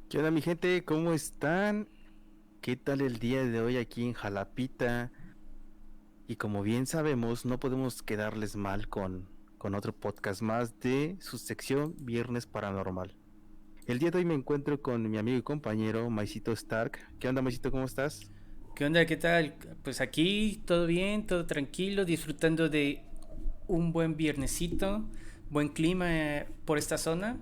¿Qué onda, mi gente? ¿Cómo están? ¿Qué tal el día de hoy aquí en Jalapita? Y como bien sabemos, no podemos quedarles mal con otro podcast más de su sección Viernes Paranormal. El día de hoy me encuentro con mi amigo y compañero Maicito Stark. ¿Qué onda, Maicito? ¿Cómo estás? ¿Qué onda? ¿Qué tal? Pues aquí todo bien, todo tranquilo, disfrutando de un buen viernesito, buen clima por esta zona.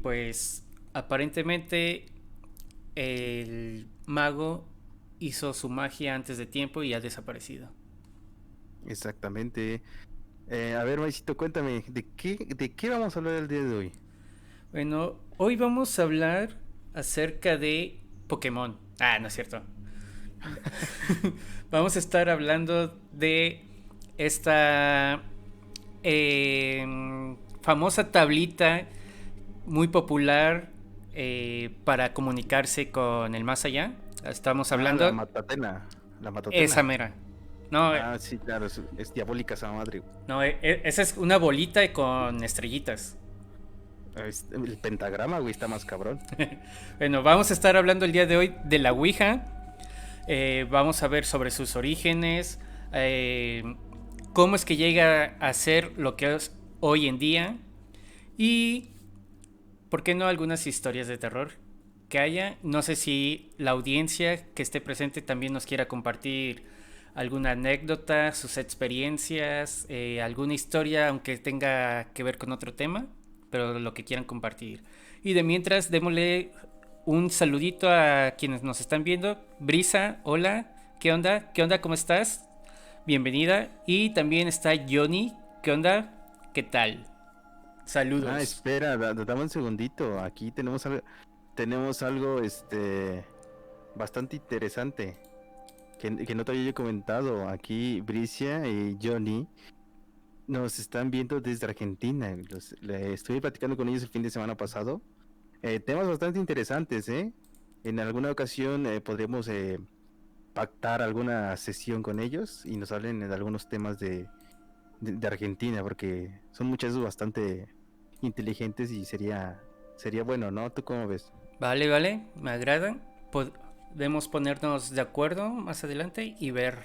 Pues aparentemente el mago hizo su magia antes de tiempo y ha desaparecido. Exactamente. A ver, Maicito, cuéntame, ¿de qué vamos a hablar el día de hoy? Bueno, hoy vamos a hablar acerca de Pokémon. Ah, no es cierto. Vamos a estar hablando de esta famosa tablita muy popular para comunicarse con el más allá. Estamos Ah, la hablando Matatena. La esa Matatena. mera. No, Ah, sí, claro, es diabólica esa madre. no, esa es una bolita con estrellitas. El pentagrama, güey, está más cabrón. Bueno, vamos a estar hablando el día de hoy de la Ouija. Vamos a ver sobre sus orígenes, cómo es que llega a ser lo que es hoy en día y, ¿por qué no algunas historias de terror que haya? No sé si la audiencia que esté presente también nos quiera compartir alguna anécdota, sus experiencias, alguna historia, aunque tenga que ver con otro tema, pero lo que quieran compartir. Y de mientras, démosle un saludito a quienes nos están viendo. Brisa, hola, ¿qué onda? ¿Qué onda? ¿Cómo estás? Bienvenida. Y también está Johnny, ¿qué onda? ¿Qué tal? Ah, Saludos. espera, dame un segundito. Aquí tenemos algo, bastante interesante que no te había yo comentado. Aquí Bricia y Johnny nos están viendo desde Argentina. Le estuve platicando con ellos el fin de semana pasado. Temas bastante interesantes, ¿eh? En alguna ocasión podremos pactar alguna sesión con ellos y nos hablen de algunos temas de Argentina, porque son muchachos bastante inteligentes y sería bueno, ¿no? ¿Tú cómo ves? Vale, vale, me agrada. Podemos ponernos de acuerdo más adelante y ver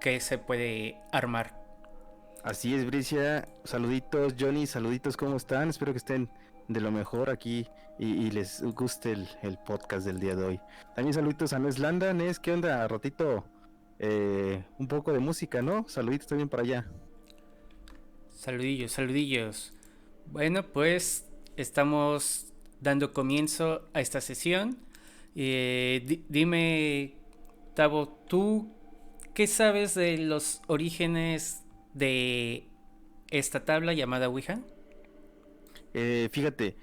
qué se puede armar. Así es, Bricia. Saluditos, Johnny, saluditos, ¿cómo están? Espero que estén de lo mejor aquí y les guste el podcast del día de hoy. También saluditos a Nes Landa. Nes, ¿qué onda? Ratito, un poco de música, ¿no? Saluditos también para allá. Saludillos, saludillos. Bueno, pues estamos dando comienzo a esta sesión. Dime, Tavo, ¿tú qué sabes de los orígenes de esta tabla llamada Ouija? Fíjate,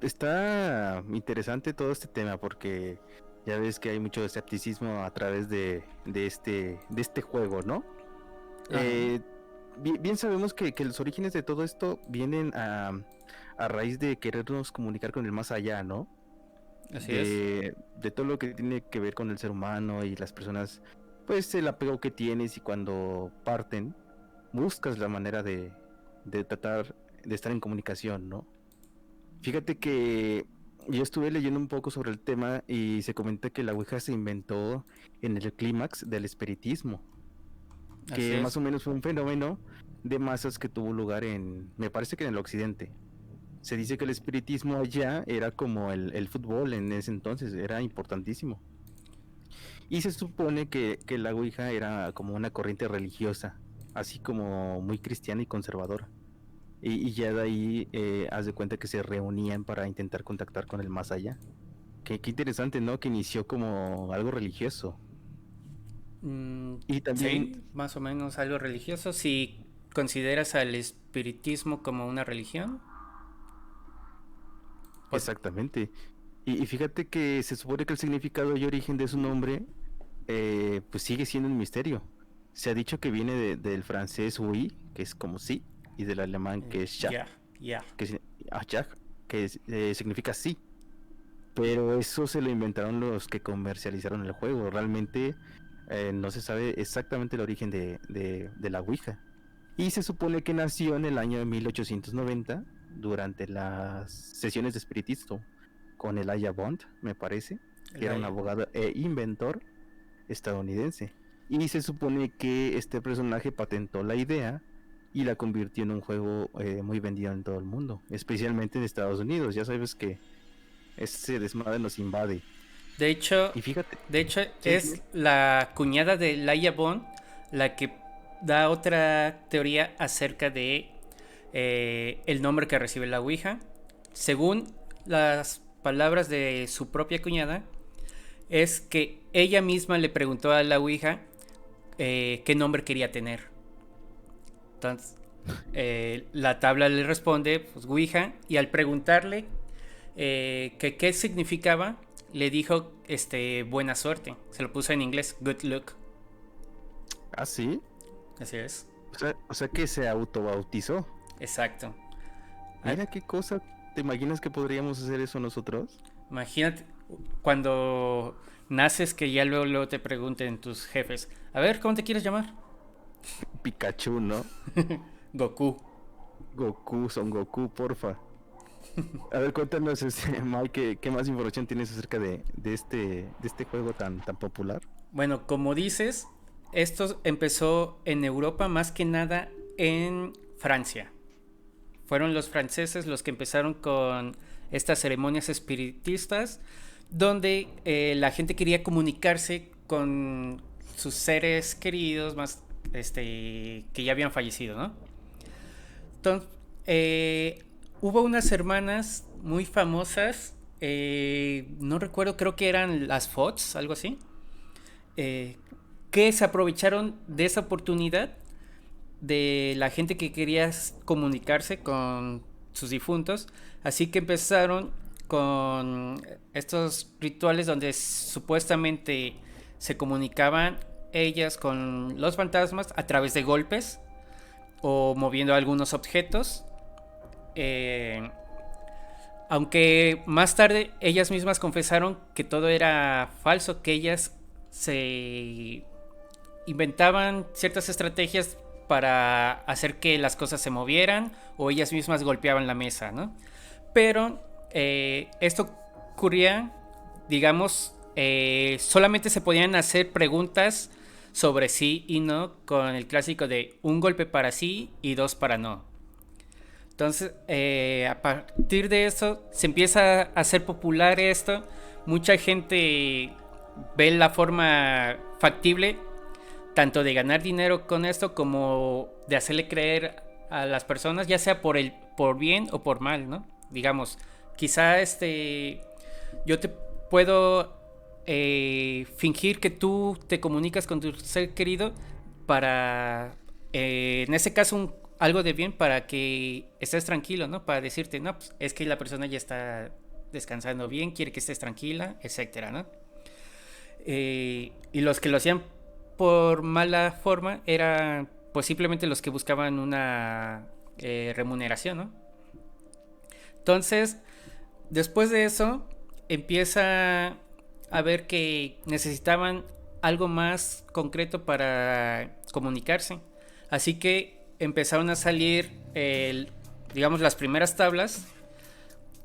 está interesante todo este tema porque ya ves que hay mucho escepticismo a través de este juego, ¿no? Ajá, Eh, bien sabemos que los orígenes de todo esto vienen a raíz de querernos comunicar con el más allá, ¿no? así es. De todo lo que tiene que ver con el ser humano y las personas, pues el apego que tienes y cuando parten, buscas la manera de tratar de estar en comunicación, ¿no? Fíjate que yo estuve leyendo un poco sobre el tema y se comenta que la Ouija se inventó en el clímax del espiritismo, Así que más es. o menos fue un fenómeno de masas que tuvo lugar me parece que en el occidente. Se dice que el espiritismo allá era como el fútbol en ese entonces, era importantísimo. Y se supone que la Ouija era como una corriente religiosa, así como muy cristiana y conservadora. Y ya de ahí haz de cuenta que se reunían para intentar contactar con el más allá. Qué interesante, ¿no? Que inició como algo religioso. Mm, Y también, sí, más o menos algo religioso. Si consideras al espiritismo como una religión, pod- exactamente. Y fíjate que se supone que el significado y origen de su nombre, pues sigue siendo un misterio. Se ha dicho que viene del francés oui, que es como sí, y del alemán que es ja, ya, ya. que, ja, significa sí. Pero eso se lo inventaron los que comercializaron el juego. Realmente no se sabe exactamente el origen de la Ouija. Y se supone que nació en el año de 1890 durante las sesiones de espiritismo con Elijah Bond, me parece, que era un La- abogado e inventor estadounidense. Y se supone que este personaje patentó la idea y la convirtió en un juego muy vendido en todo el mundo, especialmente en Estados Unidos. Ya sabes que ese desmadre nos invade. De hecho, Y fíjate, de hecho sí, es la cuñada de Laia Bond la que da otra teoría acerca de el nombre que recibe la Ouija. Según las palabras de su propia cuñada, es que ella misma le preguntó a la Ouija qué nombre quería tener. Entonces, la tabla le responde, pues Ouija, y al preguntarle que qué significaba, le dijo buena suerte. Se lo puso en inglés, good luck. ah, sí, Así es, o sea que se autobautizó. exacto. Ah, Mira qué cosa, ¿te imaginas que podríamos hacer eso nosotros? imagínate cuando naces que ya luego te pregunten tus jefes, a ver, ¿cómo te quieres llamar? Pikachu, ¿no? Goku. Goku, Son Goku, porfa. A ver, cuéntanos, Mike, ¿qué más información tienes acerca de este juego tan popular? Bueno, como dices, esto empezó en Europa, más que nada en Francia. Fueron los franceses los que empezaron con estas ceremonias espiritistas, donde la gente quería comunicarse con sus seres queridos más que ya habían fallecido, ¿no? Entonces, hubo unas hermanas muy famosas, no recuerdo, creo que eran las Fox, algo así, eh, que se aprovecharon de esa oportunidad de la gente que quería comunicarse con sus difuntos, así que empezaron con estos rituales donde supuestamente se comunicaban ellas con los fantasmas a través de golpes o moviendo algunos objetos. Eh, Aunque más tarde ellas mismas confesaron que todo era falso, que ellas se inventaban ciertas estrategias para hacer que las cosas se movieran o ellas mismas golpeaban la mesa, ¿no? Pero esto ocurría, digamos, solamente se podían hacer preguntas sobre sí y no con el clásico de un golpe para sí y dos para no. Entonces, a partir de eso, se empieza a hacer popular esto. Mucha gente ve la forma factible tanto de ganar dinero con esto como de hacerle creer a las personas, ya sea por bien o por mal, ¿no? Digamos, quizá yo te puedo fingir que tú te comunicas con tu ser querido para, en ese caso, algo de bien para que estés tranquilo, ¿no? Para decirte, no, pues, es que la persona ya está descansando bien, quiere que estés tranquila, etcétera, ¿no? Y los que lo hacían por mala forma eran pues simplemente los que buscaban una remuneración, ¿no? Entonces, después de eso, empieza a ver que necesitaban algo más concreto para comunicarse. Así que empezaron a salir, digamos, las primeras tablas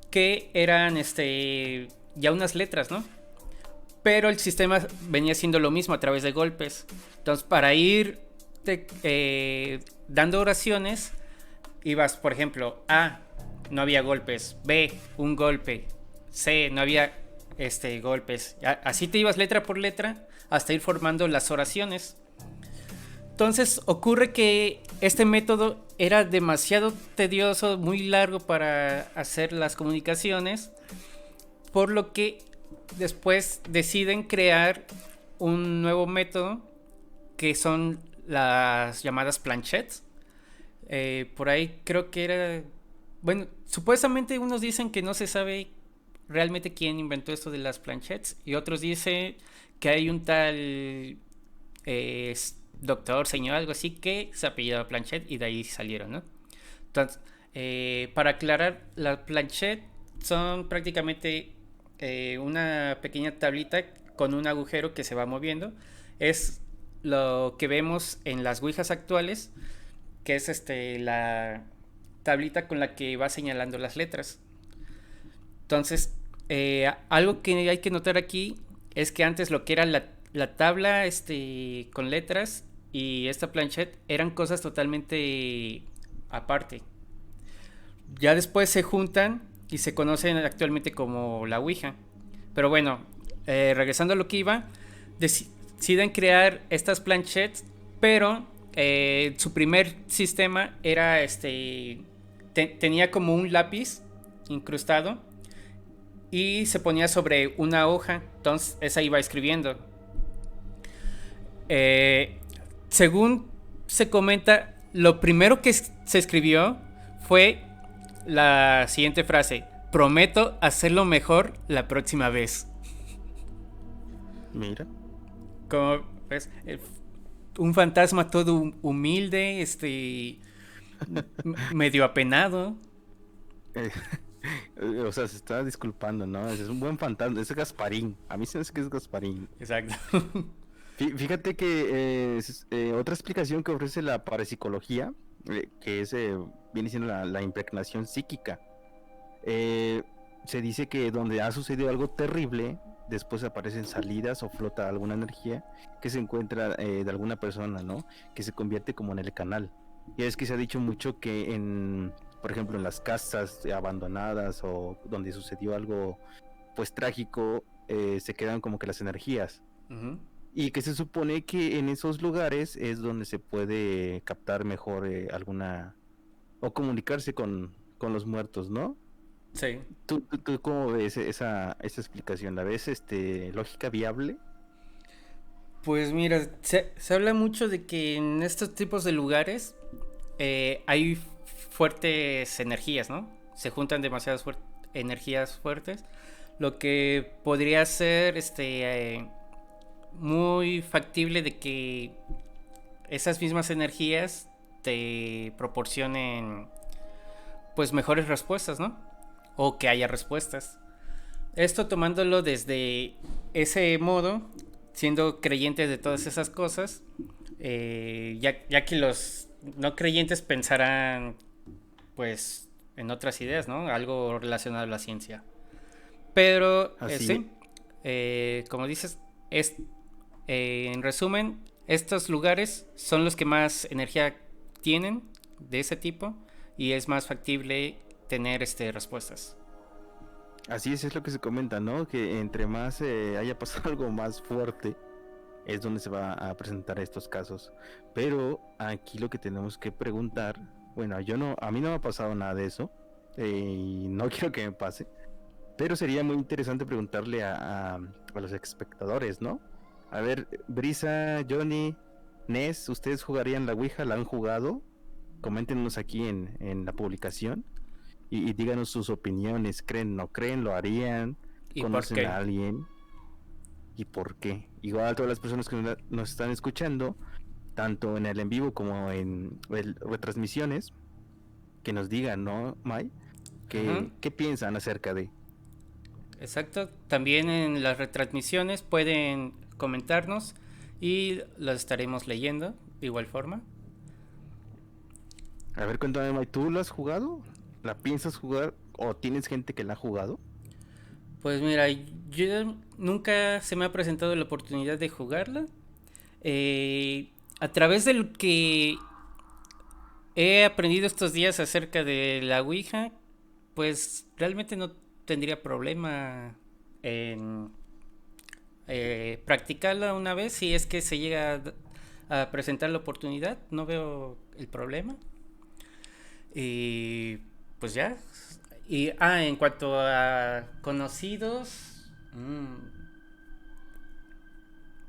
que eran ya unas letras, ¿no? Pero el sistema venía siendo lo mismo a través de golpes. Entonces, para ir dando oraciones, ibas, por ejemplo, A, no había golpes, B, un golpe, C, no había golpes. Así te ibas letra por letra hasta ir formando las oraciones. Entonces ocurre que este método era demasiado tedioso, muy largo para hacer las comunicaciones, por lo que después deciden crear un nuevo método que son las llamadas planchettes. Por ahí creo que era... Bueno, supuestamente unos dicen que no se sabe realmente quién inventó esto de las planchettes y otros dicen que hay un tal doctor, señor, algo así que se apellidaba Planchette y de ahí salieron, ¿no? Entonces, para aclarar, las planchettes son prácticamente una pequeña tablita con un agujero que se va moviendo. Es lo que vemos en las ouijas actuales, que es tablita con la que va señalando las letras. Entonces, algo que hay que notar aquí es que antes lo que era la tabla con letras y esta planchette eran cosas totalmente aparte. Ya después se juntan y se conocen actualmente como la Ouija. Pero bueno, regresando a lo que iba, deciden crear estas planchettes, pero su primer sistema era tenía como un lápiz incrustado y se ponía sobre una hoja, entonces esa iba escribiendo. Eh, Según se comenta, lo primero que se escribió fue la siguiente frase: prometo hacerlo mejor la próxima vez. Mira. Como ves, un fantasma todo humilde, medio apenado. eh, o sea, se está disculpando, ¿no? Es un buen fantasma. Es Gasparín. A mí se me hace que es Gasparín. Exacto. Fíjate que otra explicación que ofrece la parapsicología, que viene siendo la impregnación psíquica. Eh, Se dice que donde ha sucedido algo terrible, después aparecen salidas o flota alguna energía que se encuentra de alguna persona, ¿no? Que se convierte como en el canal. Y es que se ha dicho mucho que por ejemplo, en las casas abandonadas o donde sucedió algo, pues trágico, se quedan como que las energías. Ujú. Y que se supone que en esos lugares es donde se puede captar mejor alguna o comunicarse con los muertos, ¿no? Sí. ¿Tú cómo ves esa explicación? ¿La ves lógica viable? Pues mira, se habla mucho de que en estos tipos de lugares hay fuertes energías, ¿no? Se juntan demasiadas energías fuertes, lo que podría ser muy factible de que esas mismas energías te proporcionen pues mejores respuestas, ¿no? O que haya respuestas. Esto tomándolo desde ese modo, siendo creyentes de todas esas cosas, ya que los no creyentes pensarán pues en otras ideas, ¿no? Algo relacionado a la ciencia. Pero Así, sí, como dices, es, en resumen, estos lugares son los que más energía tienen de ese tipo y es más factible tener respuestas. así es lo que se comenta, ¿no? Que entre más haya pasado algo más fuerte, es donde se va a presentar estos casos. Pero aquí lo que tenemos que preguntar, bueno, a mí no me ha pasado nada de eso, y no quiero que me pase, pero sería muy interesante preguntarle a los espectadores, ¿no? A ver, Brisa, Johnny, Ness, ¿ustedes jugarían la Ouija? ¿La han jugado? Coméntenos aquí en la publicación y díganos sus opiniones. ¿Creen, no creen? ¿Lo harían? ¿Y por ¿Conocen a qué? alguien? ¿Y por qué? Igual a todas las personas que nos están escuchando, tanto en el en vivo como en retransmisiones, que nos digan, ¿no, Mai? Ajá. ¿Qué piensan acerca de? Exacto. También en las retransmisiones pueden comentarnos y las estaremos leyendo de igual forma. A ver, cuéntame, Mai, ¿tú lo has jugado? ¿La piensas jugar o tienes gente que la ha jugado? Pues mira, yo nunca se me ha presentado la oportunidad de jugarla. A través de lo que he aprendido estos días acerca de la Ouija, pues realmente no tendría problema en practicarla una vez si es que se llega a presentar la oportunidad. No veo el problema. Y pues ya. Y en cuanto a conocidos,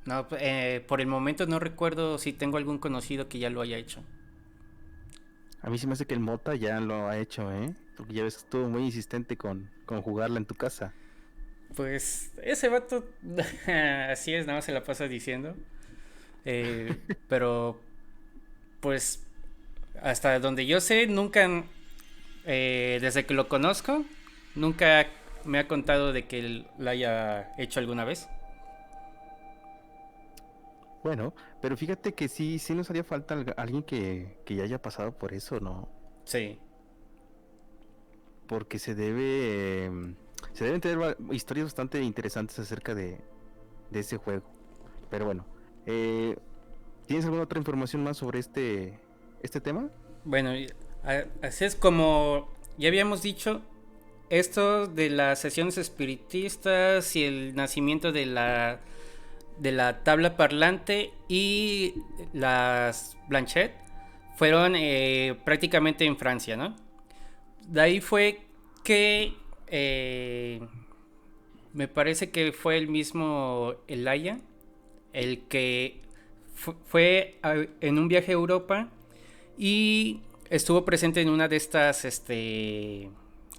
no, por el momento no recuerdo si tengo algún conocido que ya lo haya hecho. A mí se me hace que el Mota ya lo ha hecho, ¿eh? Porque ya ves que estuvo muy insistente con jugarla en tu casa. Pues ese vato, así es, nada más se la pasa diciendo. Pero pues hasta donde yo sé, nunca, desde que lo conozco, nunca me ha contado de que él lo haya hecho alguna vez. Bueno, pero fíjate que sí nos haría falta alguien que ya haya pasado por eso, ¿no? Sí. porque se deben tener historias bastante interesantes acerca de ese juego. Pero bueno, ¿tienes alguna otra información más sobre este tema? Bueno, así es como ya habíamos dicho, esto de las sesiones espiritistas y el nacimiento de la tabla parlante y las Blanchet fueron prácticamente en Francia, ¿no? De ahí fue que me parece que fue el mismo Elaya el que fue en un viaje a Europa y estuvo presente en una de estas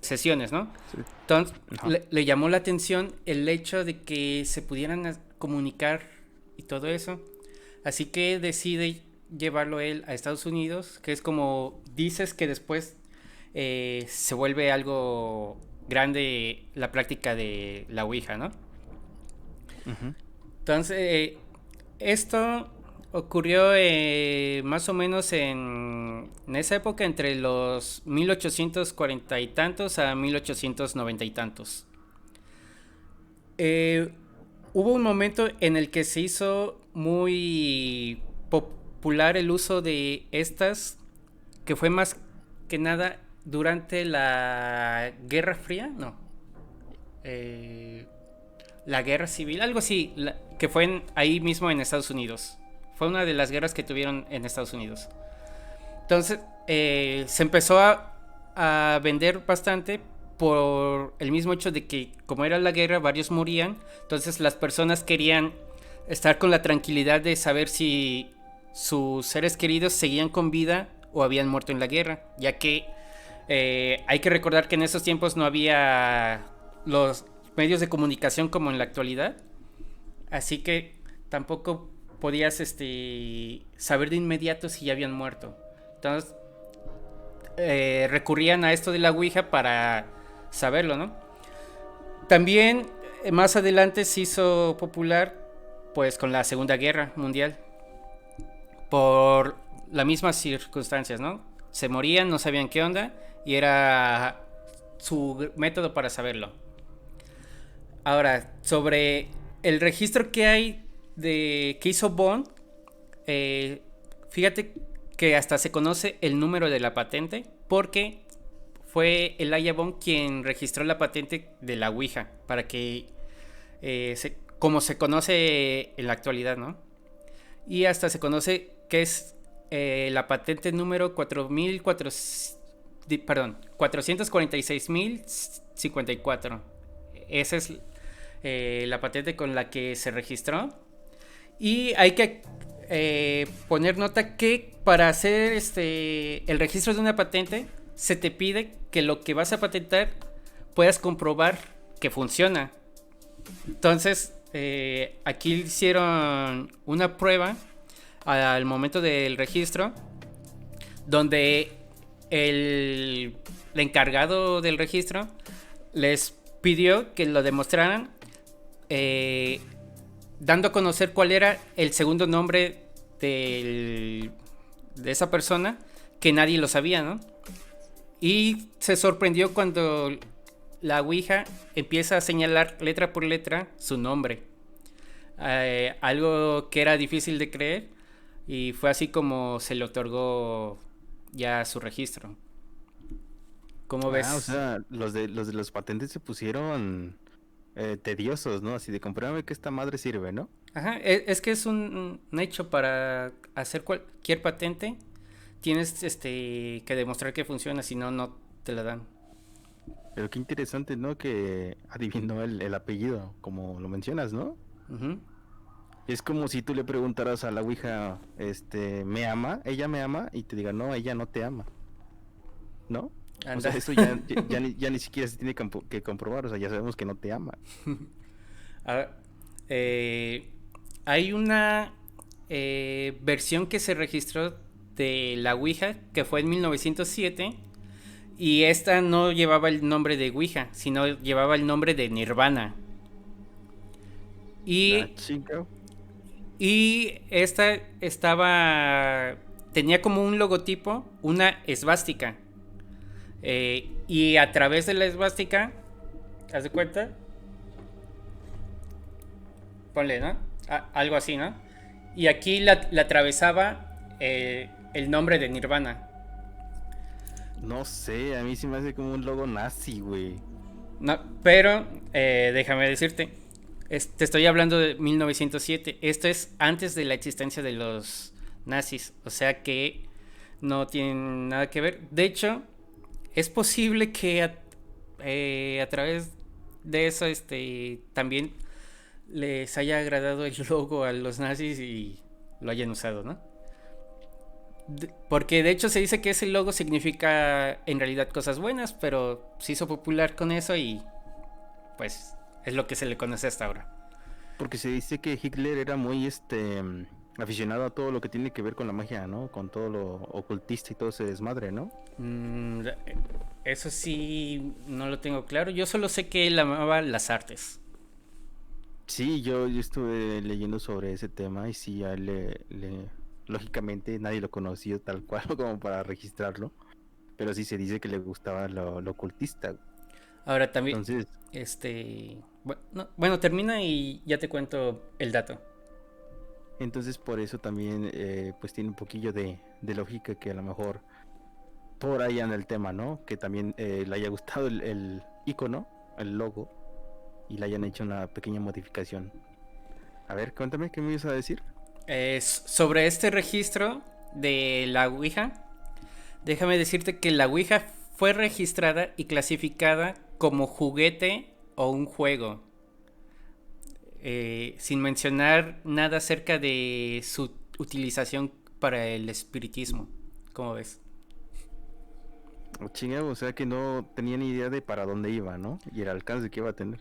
sesiones, ¿no? Sí. Entonces Ajá. le llamó la atención el hecho de que se pudieran comunicar y todo eso. Así que decide llevarlo él a Estados Unidos, que es como dices que después se vuelve algo grande la práctica de la Ouija, ¿no? Ujú. Entonces, esto ocurrió más o menos en esa época entre los 1840 y tantos a 1890 y tantos. Eh, Hubo un momento en el que se hizo muy popular el uso de estas, que fue más que nada durante la Guerra Fría, no, eh, la Guerra Civil, algo así, que fue ahí mismo en Estados Unidos. Fue una de las guerras que tuvieron en Estados Unidos. Entonces se empezó a vender bastante por el mismo hecho de que como era la guerra varios morían, entonces las personas querían estar con la tranquilidad de saber si sus seres queridos seguían con vida o habían muerto en la guerra, ya que hay que recordar que en esos tiempos no había los medios de comunicación como en la actualidad, así que tampoco podías saber de inmediato si ya habían muerto. Entonces recurrían a esto de la Ouija para saberlo, ¿no? También más adelante se hizo popular pues con la Segunda Guerra Mundial por las mismas circunstancias, ¿no? Se morían, no sabían qué onda y era su método para saberlo. Ahora, sobre el registro que hay de que hizo Bond, fíjate que hasta se conoce el número de la patente porque fue Elijah Bond quien registró la patente de la Ouija para que como se conoce en la actualidad, ¿no? Y hasta se conoce que es la patente número 446.054. Esa es la patente con la que se registró. Y hay que poner nota que para hacer el registro de una patente se te pide que lo que vas a patentar puedas comprobar que funciona. Entonces aquí hicieron una prueba al momento del registro donde el encargado del registro les pidió que lo demostraran dando a conocer cuál era el segundo nombre de esa persona, que nadie lo sabía, ¿no? Y se sorprendió cuando la Ouija empieza a señalar letra por letra su nombre. Algo que era difícil de creer y fue así como se le otorgó ya su registro. ¿Cómo Ah, o ves? sea, los patentes se pusieron tediosos, ¿no? Así de compruébame que esta madre sirve, ¿no? Ajá, es que es un hecho para hacer cualquier patente. Tienes que demostrar que funciona, si no, no te la dan. Pero qué interesante, ¿no? Que adivinó el apellido, como lo mencionas, ¿no? Ujú. Es como si tú le preguntaras a la Ouija, ¿me ama? ¿Ella me ama? Y te diga, no, ella no te ama, ¿no? O sea, Anda. eso ya ni siquiera se tiene que comprobar, o sea, ya sabemos que no te ama. Ah, eh, hay una versión que se registró de la Ouija que fue en 1907 y esta no llevaba el nombre de Ouija, sino llevaba el nombre de Nirvana. La Y, chica. y esta tenía como un logotipo, una esvástica. Y a través de la esvástica, ¿haz de cuenta? Ponle, ¿no? Algo así, ¿no? Y aquí la atravesaba el nombre de Nirvana. No sé, a mí se me hace como un logo nazi, güey. No, pero déjame decirte, te estoy hablando de 1907. Esto es antes de la existencia de los nazis, o sea que no tienen nada que ver. De hecho, es posible que a través de eso también les haya agradado el logo a los nazis y lo hayan usado, ¿no? Porque de hecho se dice que ese logo significa en realidad cosas buenas, pero se hizo popular con eso y pues es lo que se le conoce hasta ahora. Porque se dice que Hitler era muy aficionado a todo lo que tiene que ver con la magia, ¿no? Con todo lo ocultista y todo ese desmadre, ¿no? Mm, eso sí, no lo tengo claro. Yo solo sé que él amaba las artes. Sí, yo estuve leyendo sobre ese tema y sí, a él lógicamente nadie lo conocía tal cual como para registrarlo, pero sí se dice que le gustaba lo ocultista. Ahora también, Entonces, bueno, termina y ya te cuento el dato. entonces por eso también pues tiene un poquillo de lógica que a lo mejor por ahí anda el tema, ¿no? Que también le haya gustado el icono, el logo, y le hayan hecho una pequeña modificación. A ver, cuéntame, ¿qué me ibas a decir? Sobre este registro de la Ouija, déjame decirte que la Ouija fue registrada y clasificada como juguete o un juego, sin mencionar nada acerca de su utilización para el espiritismo. ¿Cómo ves? Chinga, o sea que no tenía ni idea de para dónde iba, ¿no? Y el alcance que iba a tener.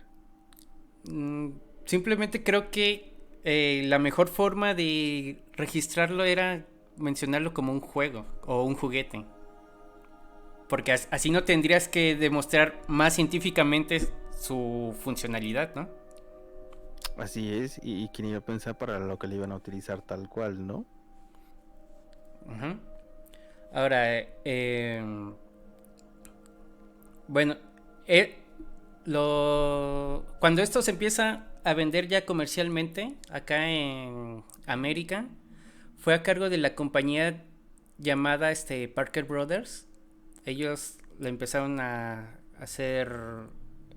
Mm, Simplemente creo que la mejor forma de registrarlo era mencionarlo como un juego o un juguete. Porque así no tendrías que demostrar más científicamente su funcionalidad, ¿no? Así es, y quién iba a pensar para lo que le iban a utilizar tal cual, ¿no? Ujú. Ahora, bueno, eh, cuando esto se empieza a vender ya comercialmente acá en América, fue a cargo de la compañía llamada Parker Brothers. Ellos lo empezaron a hacer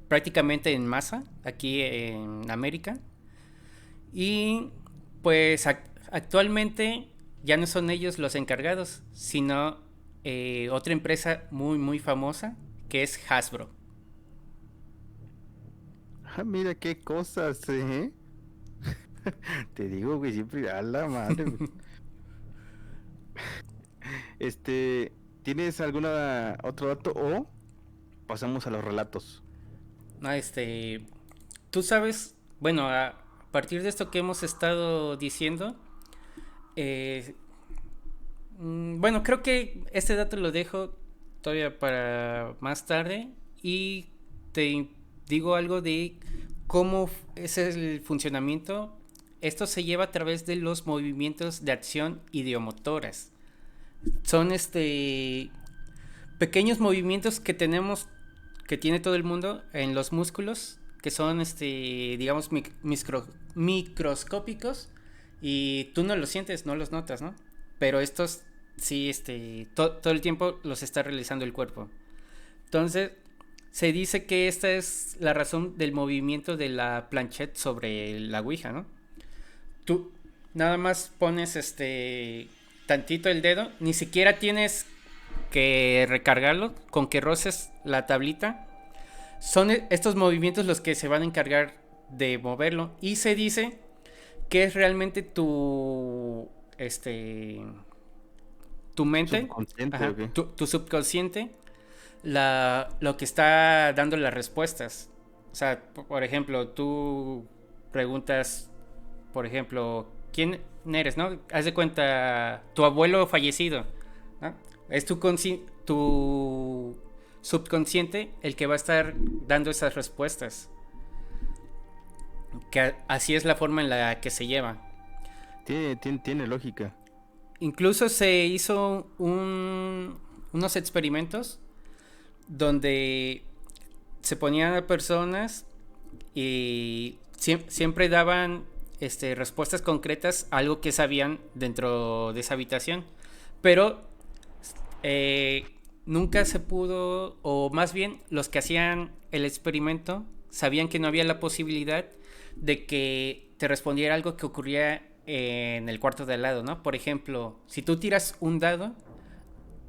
prácticamente en masa aquí en América. Y pues actualmente ya no son ellos los encargados, sino otra empresa muy muy famosa que es Hasbro. Ah, mira qué cosas, ¿eh? Te digo, güey, siempre a la madre, güey. Este, ¿tienes alguna otro dato o pasamos a los relatos? No, tú sabes, bueno, a partir de esto que hemos estado diciendo, eh, bueno, creo que este dato lo dejo todavía para más tarde y te digo algo de cómo es el funcionamiento. Esto se lleva a través de los movimientos de acción ideomotoras. Son pequeños movimientos que tenemos, que tiene todo el mundo en los músculos, que son digamos microscópicos y tú no los sientes, no los notas, ¿no? Pero estos sí, todo el tiempo los está realizando el cuerpo. Entonces, se dice que esta es la razón del movimiento de la planchette sobre la Ouija, ¿no? Tú nada más pones tantito el dedo, ni siquiera tienes que recargarlo, con que roces la tablita. Son estos movimientos los que se van a encargar de moverlo. Y se dice que es realmente tu mente, ¿Subconsciente ajá, o qué? tu subconsciente, lo que está dando las respuestas. O sea, por ejemplo, tú preguntas, por ejemplo, ¿quién eres, no? Haz de cuenta, tu abuelo fallecido, ¿no? Es tu subconsciente el que va a estar dando esas respuestas. Que así es la forma en la que se lleva. Tiene lógica. Incluso se hizo unos experimentos donde se ponían a personas y siempre daban respuestas concretas a algo que sabían dentro de esa habitación. Pero nunca se pudo, o más bien los que hacían el experimento sabían que no había la posibilidad de que te respondiera algo que ocurría en el cuarto de al lado, ¿no? Por ejemplo, si tú tiras un dado,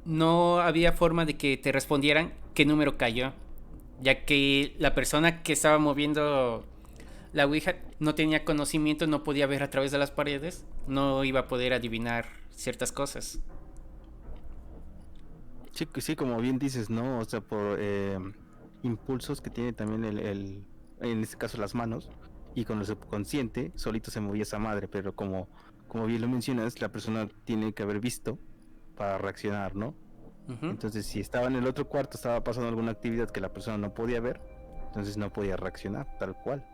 no había forma de que te respondieran qué número cayó, ya que la persona que estaba moviendo la Ouija no tenía conocimiento, no podía ver a través de las paredes, no iba a poder adivinar ciertas cosas. Sí, sí, como bien dices, ¿no? O sea, por impulsos que tiene también en este caso las manos, y con el subconsciente, solito se movía esa madre, pero como bien lo mencionas, la persona tiene que haber visto para reaccionar, ¿no? Ujú. Entonces, si estaba en el otro cuarto, estaba pasando alguna actividad que la persona no podía ver, entonces no podía reaccionar, tal cual.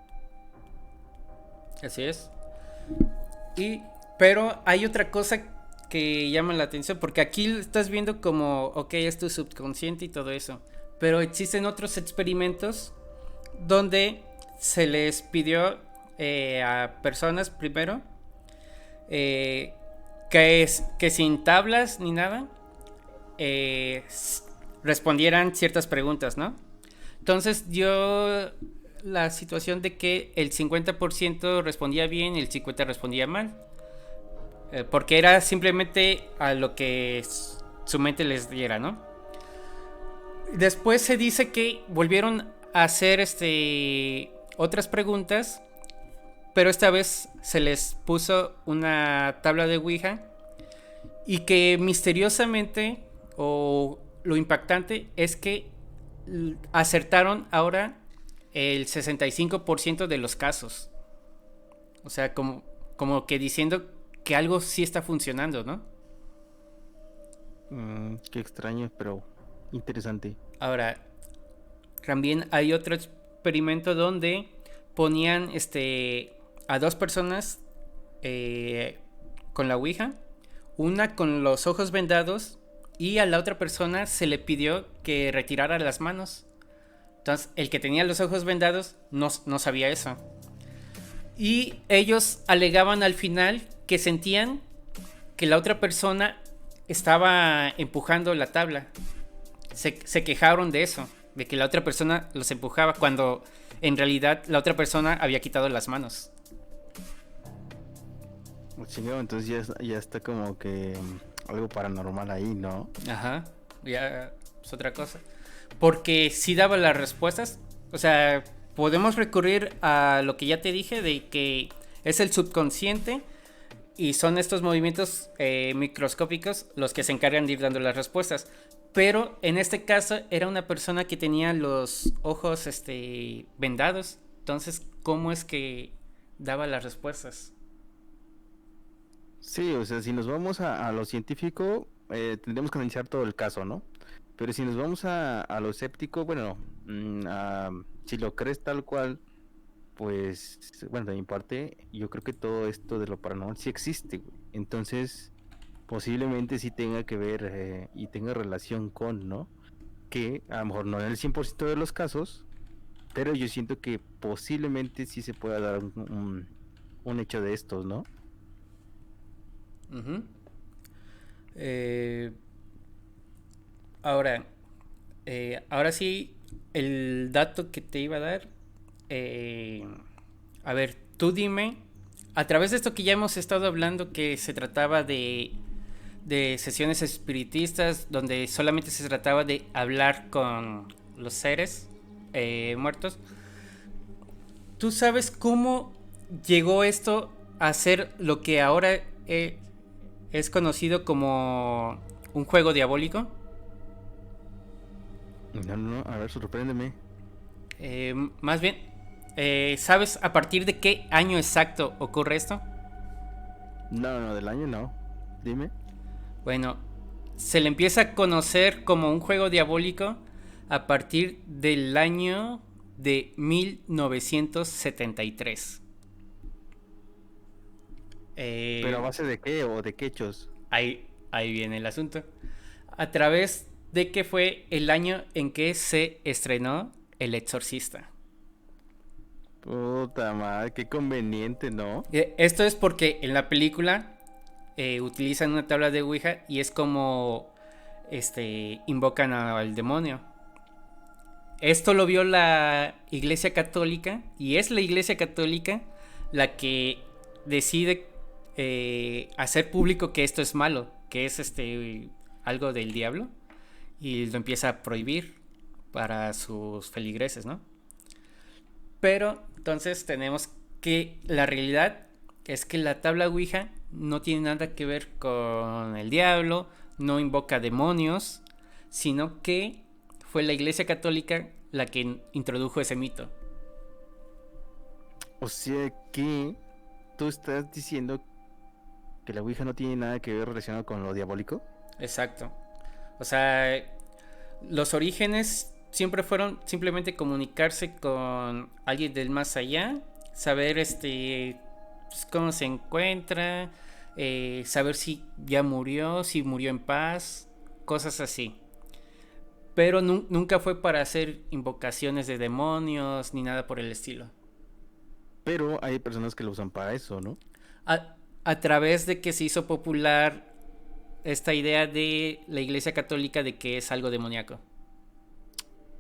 Así es. Y, pero hay otra cosa que llama la atención, porque aquí estás viendo como, ok, es tu subconsciente y todo eso, pero existen otros experimentos donde se les pidió a personas primero eh, que sin tablas ni nada eh, respondieran ciertas preguntas, ¿no? Entonces dio la situación de que el 50% respondía bien y el 50% respondía mal. Porque era simplemente a lo que su mente les diera, ¿no? Después se dice que volvieron a hacer otras preguntas, pero esta vez se les puso una tabla de Ouija y que misteriosamente, o lo impactante es que acertaron ahora el 65% de los casos. O sea, como que diciendo que algo sí está funcionando, ¿no? Qué extraño, pero interesante. Ahora, también hay otro experimento donde ponían a dos personas eh, con la Ouija, una con los ojos vendados y a la otra persona se le pidió que retirara las manos. Entonces, el que tenía los ojos vendados no sabía eso. Y ellos alegaban al final que sentían que la otra persona estaba empujando la tabla. Se quejaron de eso, de que la otra persona los empujaba cuando en realidad la otra persona había quitado las manos. Chingado, entonces ya está como que algo paranormal ahí, ¿no? Ajá, ya es otra cosa. Porque si daba las respuestas, o sea, podemos recurrir a lo que ya te dije de que es el subconsciente y son estos movimientos microscópicos los que se encargan de ir dando las respuestas. Pero en este caso era una persona que tenía los ojos vendados. Entonces, ¿cómo es que daba las respuestas? Sí, o sea, si nos vamos a lo científico, tendremos que analizar todo el caso, ¿no? Pero si nos vamos a lo escéptico, bueno, si lo crees tal cual, pues, bueno, de mi parte, yo creo que todo esto de lo paranormal sí existe, güey. Entonces, posiblemente sí tenga que ver y tenga relación con, ¿no? Que a lo mejor no en el 100% de los casos, pero yo siento que posiblemente sí se pueda dar un hecho de estos, ¿no? Ujú. Eh, ahora, ahora sí, el dato que te iba a dar. eh, a ver, tú dime, a través de esto que ya hemos estado hablando, que se trataba de sesiones espiritistas, donde solamente se trataba de hablar con los seres muertos, ¿tú sabes cómo llegó esto a ser lo que ahora es conocido como un juego diabólico? No, no, no, a ver, sorpréndeme. Más bien, ¿sabes a partir de qué año exacto ocurre esto? No, no, del año no. Dime. Bueno, se le empieza a conocer como un juego diabólico a partir del año de 1973. ¿Pero a Eh, base de qué o de qué hechos? ahí viene el asunto. A través de que fue el año en que se estrenó El Exorcista. Puta madre, qué conveniente, ¿no? Esto es porque en la película utilizan una tabla de Ouija y es como invocan al demonio. Esto lo vio la Iglesia Católica y es la Iglesia Católica la que decide hacer público que esto es malo, que es algo del diablo y lo empieza a prohibir para sus feligreses, ¿no? Pero entonces tenemos que la realidad es que la tabla Ouija no tiene nada que ver con el diablo, no invoca demonios, sino que fue la Iglesia Católica la que introdujo ese mito. O sea que tú estás diciendo que la Ouija no tiene nada que ver relacionado con lo diabólico. Exacto. O sea, los orígenes siempre fueron simplemente comunicarse con alguien del más allá, saber pues, cómo se encuentra, saber si ya murió, si murió en paz, cosas así. Pero nunca fue para hacer invocaciones de demonios ni nada por el estilo. Pero hay personas que lo usan para eso, ¿no? A través de que se hizo popular esta idea de la Iglesia Católica de que es algo demoníaco.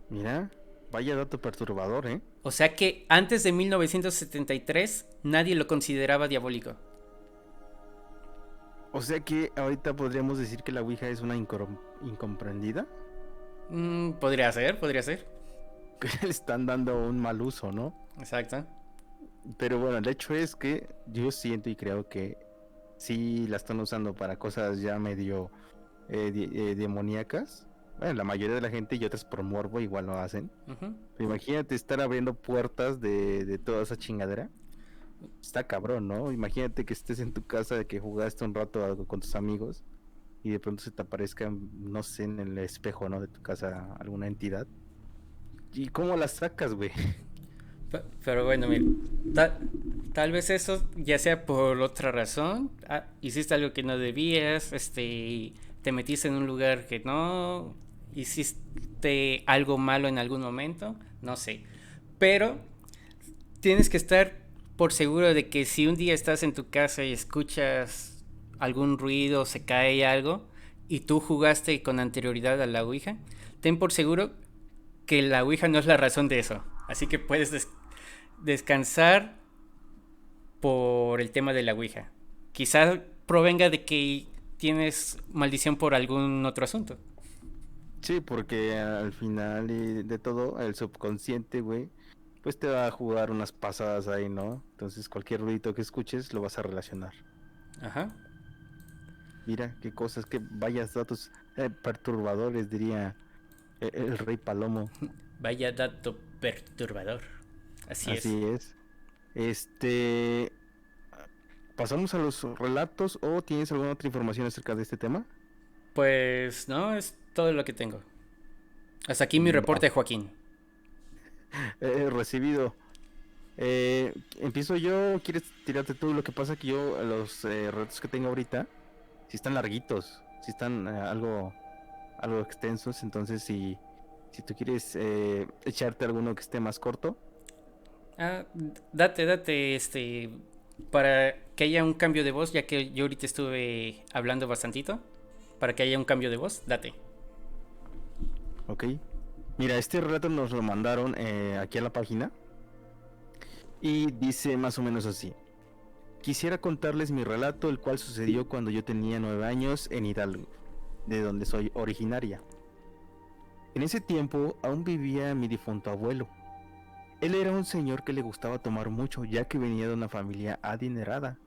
Mira, vaya dato perturbador, ¿eh? O sea que antes de 1973 nadie lo consideraba diabólico. O sea que ahorita podríamos decir que la Ouija es una incomprendida. Podría ser, podría ser. Que le están dando un mal uso, ¿no? Exacto. Pero bueno, el hecho es que yo siento y creo que sí la están usando para cosas ya medio demoníacas. Bueno, la mayoría de la gente y otras por morbo igual lo hacen. Uh-huh. Pero imagínate estar abriendo puertas de toda esa chingadera. Está cabrón, ¿no? Imagínate que estés en tu casa, de que jugaste un rato algo con tus amigos y de pronto se te aparezca, no sé, en el espejo, ¿no? De tu casa alguna entidad. ¿Y cómo la sacas, güey? Pero bueno, mira, tal vez eso ya sea por otra razón. Hiciste algo que no debías, te metiste en un lugar que no, hiciste algo malo en algún momento, no sé. Pero tienes que estar por seguro de que si un día estás en tu casa y escuchas algún ruido, se cae algo, y tú jugaste con anterioridad a la Ouija, ten por seguro que la Ouija no es la razón de eso. Así que puedes descansar por el tema de la Ouija. Quizás provenga de que tienes maldición por algún otro asunto. Sí, porque al final de todo, el subconsciente, güey, pues te va a jugar unas pasadas ahí, ¿no? Entonces cualquier ruidito que escuches lo vas a relacionar. Ajá. Mira, qué cosas, qué vayas datos perturbadores, diría el rey Palomo. Vaya dato perturbador. Así es. Así es. Este, ¿pasamos a los relatos o tienes alguna otra información acerca de este tema? Pues no, es todo lo que tengo. Hasta aquí mi Va, reporte, Joaquín. recibido. Empiezo yo, ¿quieres tirarte tú? Lo que pasa que yo, los relatos que tengo ahorita, si están larguitos, si están algo extensos, entonces si tú quieres echarte alguno que esté más corto. Date, para que haya un cambio de voz, ya que yo ahorita estuve hablando bastantito, para que haya un cambio de voz, date. Ok. Mira, este relato nos lo mandaron aquí a la página y dice más o menos así. Quisiera contarles mi relato, el cual sucedió cuando yo tenía 9 años en Hidalgo, de donde soy originaria. En ese tiempo aún vivía mi difunto abuelo. Él era un señor que le gustaba tomar mucho, ya que venía de una familia adinerada.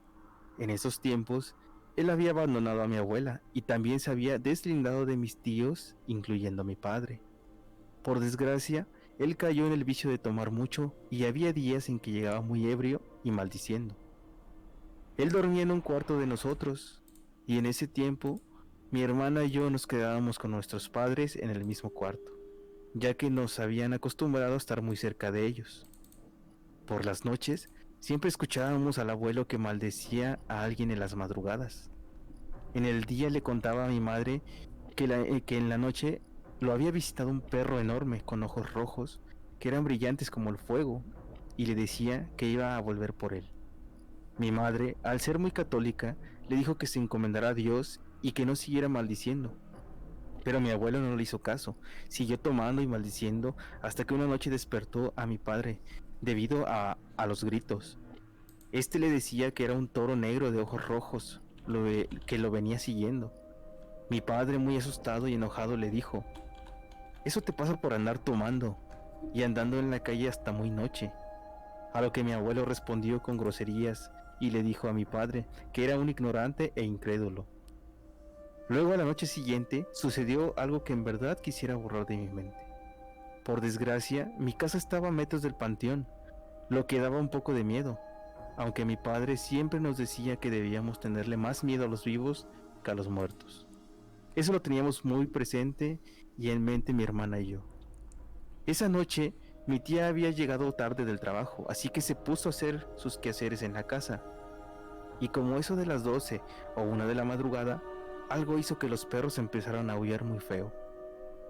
En esos tiempos, él había abandonado a mi abuela y también se había deslindado de mis tíos, incluyendo a mi padre. Por desgracia, él cayó en el vicio de tomar mucho y había días en que llegaba muy ebrio y maldiciendo. Él dormía en un cuarto de nosotros y en ese tiempo mi hermana y yo nos quedábamos con nuestros padres en el mismo cuarto, ya que nos habían acostumbrado a estar muy cerca de ellos. Por las noches siempre escuchábamos al abuelo que maldecía a alguien en las madrugadas. En el día le contaba a mi madre que en la noche Lo había visitado un perro enorme con ojos rojos que eran brillantes como el fuego y le decía que iba a volver por él. Mi madre, al ser muy católica, le dijo que se encomendara a Dios y que no siguiera maldiciendo. Pero mi abuelo no le hizo caso, siguió tomando y maldiciendo hasta que una noche despertó a mi padre debido a los gritos. Este le decía que era un toro negro de ojos rojos, que lo venía siguiendo. Mi padre, muy asustado y enojado, le dijo: "Eso te pasa por andar tomando y andando en la calle hasta muy noche". A lo que mi abuelo respondió con groserías y le dijo a mi padre que era un ignorante e incrédulo. Luego, a la noche siguiente, sucedió algo que en verdad quisiera borrar de mi mente. Por desgracia, mi casa estaba a metros del panteón, lo que daba un poco de miedo, aunque mi padre siempre nos decía que debíamos tenerle más miedo a los vivos que a los muertos. Eso lo teníamos muy presente y en mente mi hermana y yo. Esa noche, mi tía había llegado tarde del trabajo, así que se puso a hacer sus quehaceres en la casa. Y como eso de las 12 o 1 de la madrugada, algo hizo que los perros empezaran a aullar muy feo.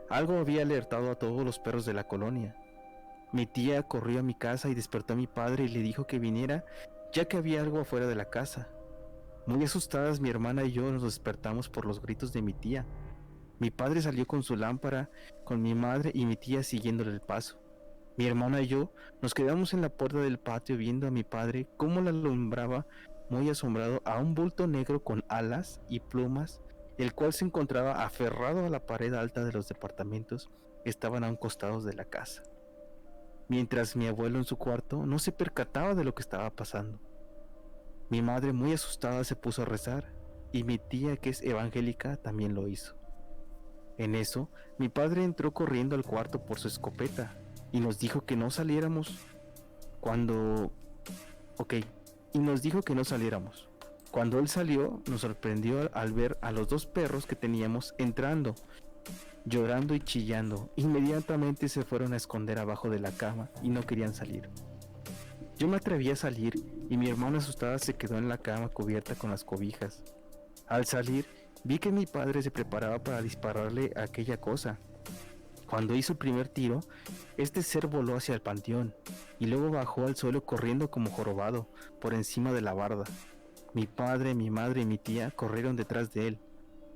Algo había alertado a todos los perros de la colonia. Mi tía corrió a mi casa y despertó a mi padre y le dijo que viniera, ya que había algo afuera de la casa. Muy asustadas, mi hermana y yo nos despertamos por los gritos de mi tía. Mi padre salió con su lámpara, con mi madre y mi tía siguiéndole el paso. Mi hermana y yo nos quedamos en la puerta del patio viendo a mi padre cómo la alumbraba, muy asombrado, a un bulto negro con alas y plumas, el cual se encontraba aferrado a la pared alta de los departamentos que estaban a un costado de la casa. Mientras mi abuelo en su cuarto no se percataba de lo que estaba pasando. Mi madre, muy asustada, se puso a rezar y mi tía, que es evangélica, también lo hizo. En eso, mi padre entró corriendo al cuarto por su escopeta y nos dijo que no saliéramos. Cuando... Ok, y nos dijo que no saliéramos. Cuando él salió, nos sorprendió al ver a los 2 perros que teníamos entrando, llorando y chillando. Inmediatamente se fueron a esconder abajo de la cama y no querían salir. Yo me atreví a salir y mi hermana asustada se quedó en la cama cubierta con las cobijas. Al salir, vi que mi padre se preparaba para dispararle a aquella cosa. Cuando hizo el primer tiro, este ser voló hacia el panteón y luego bajó al suelo corriendo como jorobado por encima de la barda. Mi padre, mi madre y mi tía corrieron detrás de él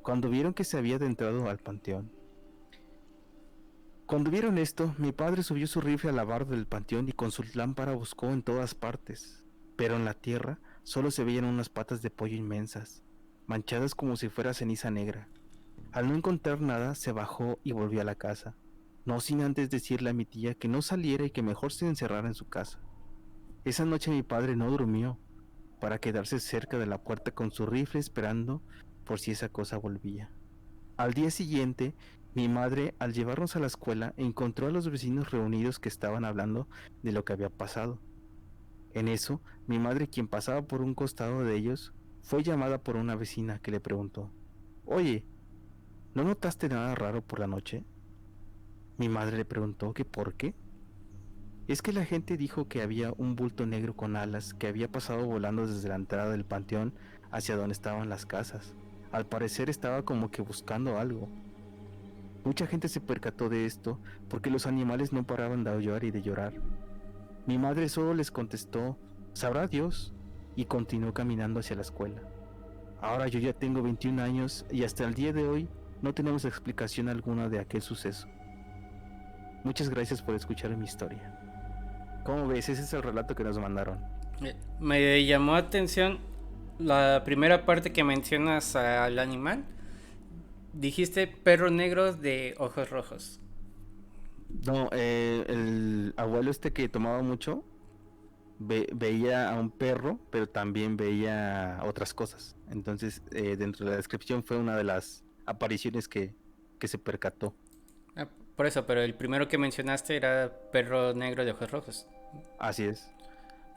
cuando vieron que se había adentrado al panteón. Cuando vieron esto, mi padre subió su rifle a la barda del panteón y con su lámpara buscó en todas partes, pero en la tierra solo se veían unas patas de pollo inmensas, manchadas como si fuera ceniza negra. Al no encontrar nada, se bajó y volvió a la casa, no sin antes decirle a mi tía que no saliera y que mejor se encerrara en su casa. Esa noche mi padre no durmió, para quedarse cerca de la puerta con su rifle esperando por si esa cosa volvía. Al día siguiente, mi madre, al llevarnos a la escuela, encontró a los vecinos reunidos que estaban hablando de lo que había pasado. En eso, mi madre, quien pasaba por un costado de ellos, fue llamada por una vecina que le preguntó: "Oye, ¿no notaste nada raro por la noche?". Mi madre le preguntó que por qué. Es que la gente dijo que había un bulto negro con alas que había pasado volando desde la entrada del panteón hacia donde estaban las casas. Al parecer estaba como que buscando algo. Mucha gente se percató de esto porque los animales no paraban de aullar y de llorar. Mi madre solo les contestó: "Sabrá Dios", y continuó caminando hacia la escuela. Ahora yo ya tengo 21 años y hasta el día de hoy no tenemos explicación alguna de aquel suceso. Muchas gracias por escuchar mi historia. ¿Cómo ves? Ese es el relato que nos mandaron. Me llamó la atención la primera parte que mencionas al animal. Dijiste perro negro de ojos rojos. No, el abuelo este que tomaba mucho veía a un perro, pero también veía otras cosas. Entonces, dentro de la descripción fue una de las apariciones que se percató. Ah, por eso, pero el primero que mencionaste era perro negro de ojos rojos. Así es.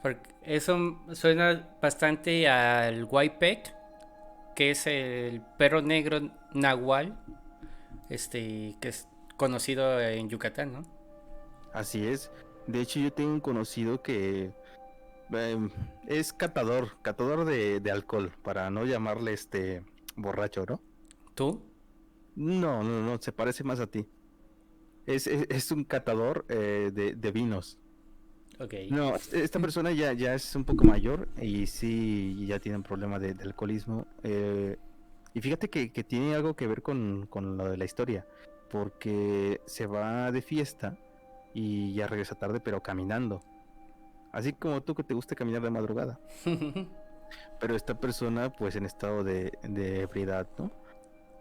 Porque eso suena bastante al Huaypec, que es el perro negro nahual, que es conocido en Yucatán, ¿no? Así es. De hecho, yo tengo un conocido que es catador de alcohol, para no llamarle borracho, ¿no? ¿Tú? No, no, no, se parece más a ti. Es un catador de vinos. Ok. No, esta persona ya es un poco mayor y sí, ya tiene un problema de alcoholismo. Y fíjate que tiene algo que ver con lo de la historia, porque se va de fiesta y ya regresa tarde, pero caminando. Así como tú que te gusta caminar de madrugada. Pero esta persona, pues en estado de ebriedad, ¿no?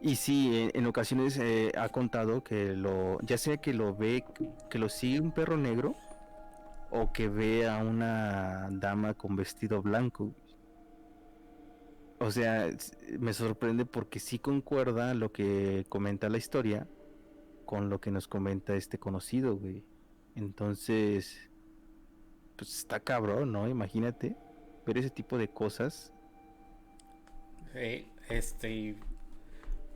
Y sí, en ocasiones ha contado que ya sea que lo ve, que lo sigue un perro negro o que ve a una dama con vestido blanco. O sea, me sorprende porque sí concuerda lo que comenta la historia con lo que nos comenta este conocido, güey. Entonces, pues está cabrón, ¿no? Imagínate ver ese tipo de cosas. Este,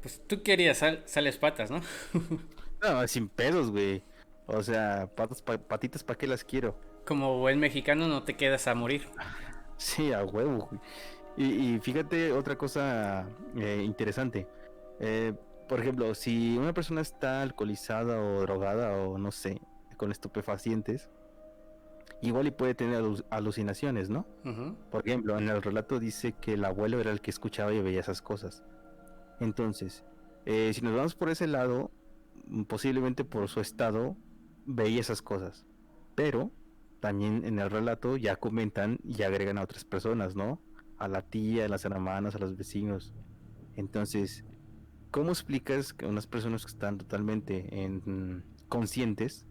pues tú querías sales patas, ¿no? No, sin pedos, güey. O sea, patitas, ¿para qué las quiero? Como buen mexicano no te quedas a morir. Sí, a huevo, güey. Y fíjate otra cosa interesante. Eh, por ejemplo, si una persona está alcoholizada o drogada o no sé, con estupefacientes, igual y puede tener alucinaciones, ¿no? Ujú. Por ejemplo, en el relato dice que el abuelo era el que escuchaba y veía esas cosas. Entonces, si nos vamos por ese lado, posiblemente por su estado veía esas cosas. Pero también en el relato ya comentan y agregan a otras personas, ¿no? A la tía, a las hermanas, a los vecinos. Entonces, ¿cómo explicas que unas personas que están totalmente conscientes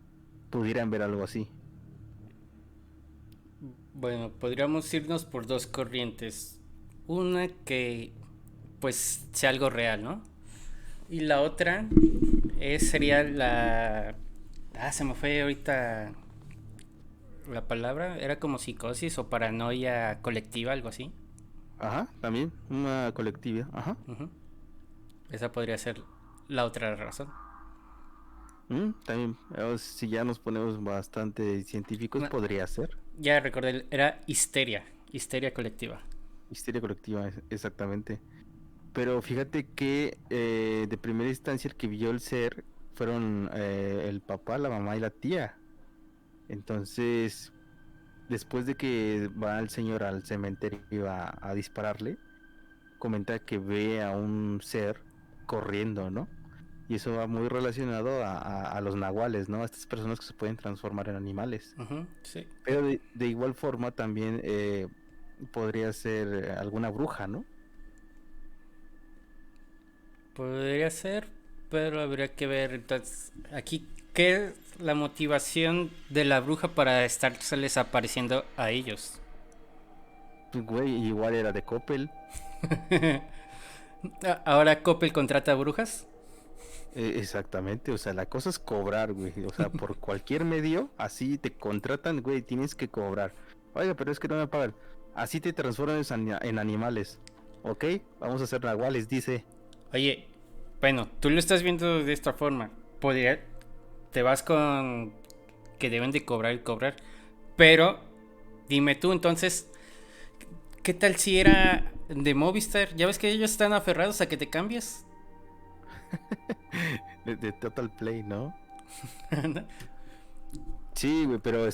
pudieran ver algo así? Bueno, podríamos irnos por dos corrientes. Una que pues sea algo real, ¿no? Y la otra sería la... Ah, se me fue ahorita la palabra. Era como psicosis o paranoia colectiva, algo así. Ajá, también, una colectiva, ajá. Ujú. Esa podría ser la otra razón. También, si ya nos ponemos bastante científicos, No, podría ser. ya recordé, era histeria. Histeria colectiva. Histeria colectiva, exactamente. Pero fíjate que de primera instancia el que vio el ser fueron el papá, la mamá y la tía. Entonces, después de que va el señor al cementerio a dispararle, comenta que ve a un ser corriendo, ¿no? Y eso va muy relacionado a los nahuales, ¿no? A estas personas que se pueden transformar en animales. Ujú, sí. Pero de igual forma también podría ser alguna bruja, ¿no? Podría ser, pero habría que ver entonces aquí qué es la motivación de la bruja para estárseles apareciendo a ellos. Pues, güey, igual era de Coppel. Ahora Coppel contrata brujas. Exactamente, o sea, la cosa es cobrar, güey. O sea, por cualquier medio, así te contratan, güey, tienes que cobrar. Oiga, pero es que no me pagan. Así te transforman en animales. ¿Ok? Vamos a hacer nahuales, dice. Oye, bueno, tú lo estás viendo de esta forma. Podría, te vas con que deben de cobrar y cobrar. Pero dime tú entonces, ¿qué tal si era de Movistar? Ya ves que ellos están aferrados a que te cambies. De Total Play, ¿no? Sí, güey, pero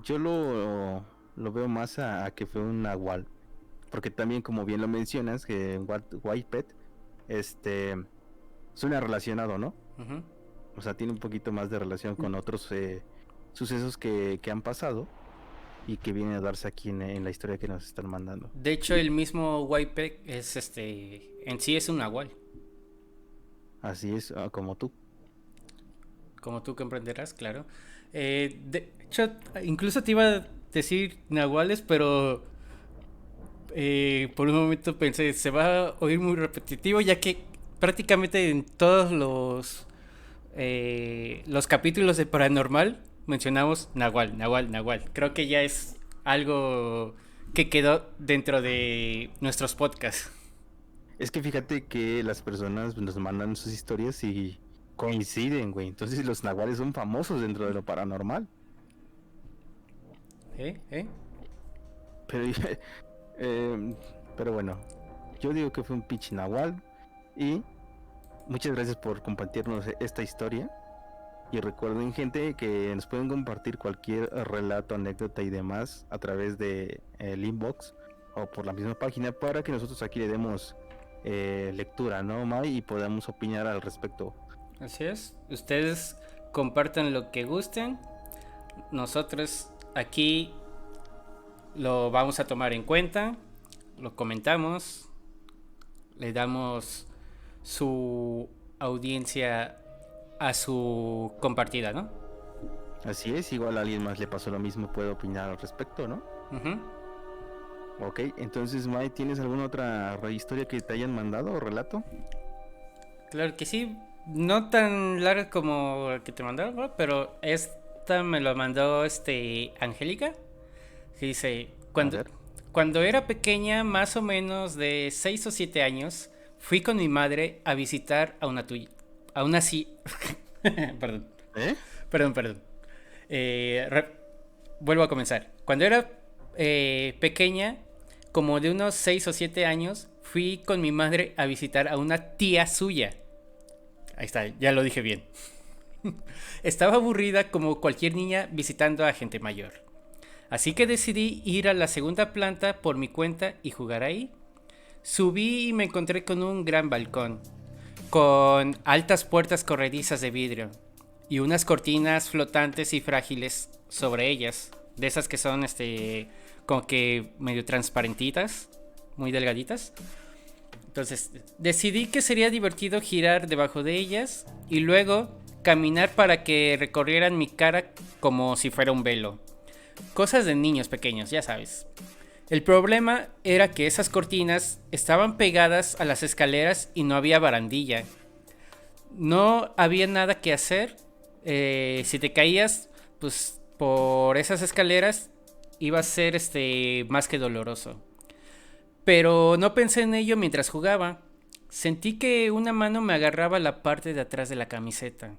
yo lo veo más a que fue un nahual. Porque también, como bien lo mencionas, que White Pet, este, suena relacionado, ¿no? Ujú. O sea, tiene un poquito más de relación con otros sucesos que han pasado y que vienen a darse aquí en la historia que nos están mandando. De hecho, el mismo Whitepeck es en sí es un nahual, Así es, como tú. como tú comprenderás, claro. De hecho, incluso te iba a decir nahuales, pero por un momento pensé, se va a oír muy repetitivo, ya que prácticamente en todos los capítulos de Paranormal mencionamos nahual, nahual, nahual. Creo que ya es algo que quedó dentro de nuestros podcasts. Es que fíjate que las personas nos mandan sus historias y coinciden, güey. Entonces los nahuales son famosos dentro de lo paranormal. ¿Eh? ¿Eh? Pero, eh, pero bueno, yo digo que fue un pinche nahual y muchas gracias por compartirnos esta historia. Y recuerden, gente, que nos pueden compartir cualquier relato, anécdota y demás a través de el inbox o por la misma página para que nosotros aquí le demos lectura, ¿no, Mai? Y podamos opinar al respecto. Así es. Ustedes compartan lo que gusten. Nosotros aquí lo vamos a tomar en cuenta. Lo comentamos. Le damos su audiencia a su compartida, ¿no? Así es, igual a alguien más le pasó lo mismo, puede opinar al respecto, ¿no? Ujú. Ok, entonces, Mai, ¿tienes alguna otra historia que te hayan mandado o relato? Claro que sí. No tan larga como la que te mandaron, ¿no? Pero esta me lo mandó Angélica. Que dice, A ver. cuando era pequeña, más o menos de 6 o 7 años, fui con mi madre a visitar a una tuya. A una sí. Perdón. ¿Eh? Perdón. Eh, re- Vuelvo a comenzar. Cuando era pequeña, como de unos 6 o 7 años, fui con mi madre a visitar a una tía suya. Ahí está, ya lo dije bien. Estaba aburrida como cualquier niña visitando a gente mayor. Así que decidí ir a la segunda planta por mi cuenta y jugar ahí. Subí y me encontré con un gran balcón, con altas puertas corredizas de vidrio y unas cortinas flotantes y frágiles sobre ellas, de esas que son como que medio transparentitas, muy delgaditas. Entonces decidí que sería divertido girar debajo de ellas y luego caminar para que recorrieran mi cara como si fuera un velo. Cosas de niños pequeños, ya sabes. El problema era que esas cortinas estaban pegadas a las escaleras y no había barandilla. No había nada que hacer. Si te caías, pues por esas escaleras iba a ser más que doloroso. Pero no pensé en ello mientras jugaba. Sentí que una mano me agarraba la parte de atrás de la camiseta,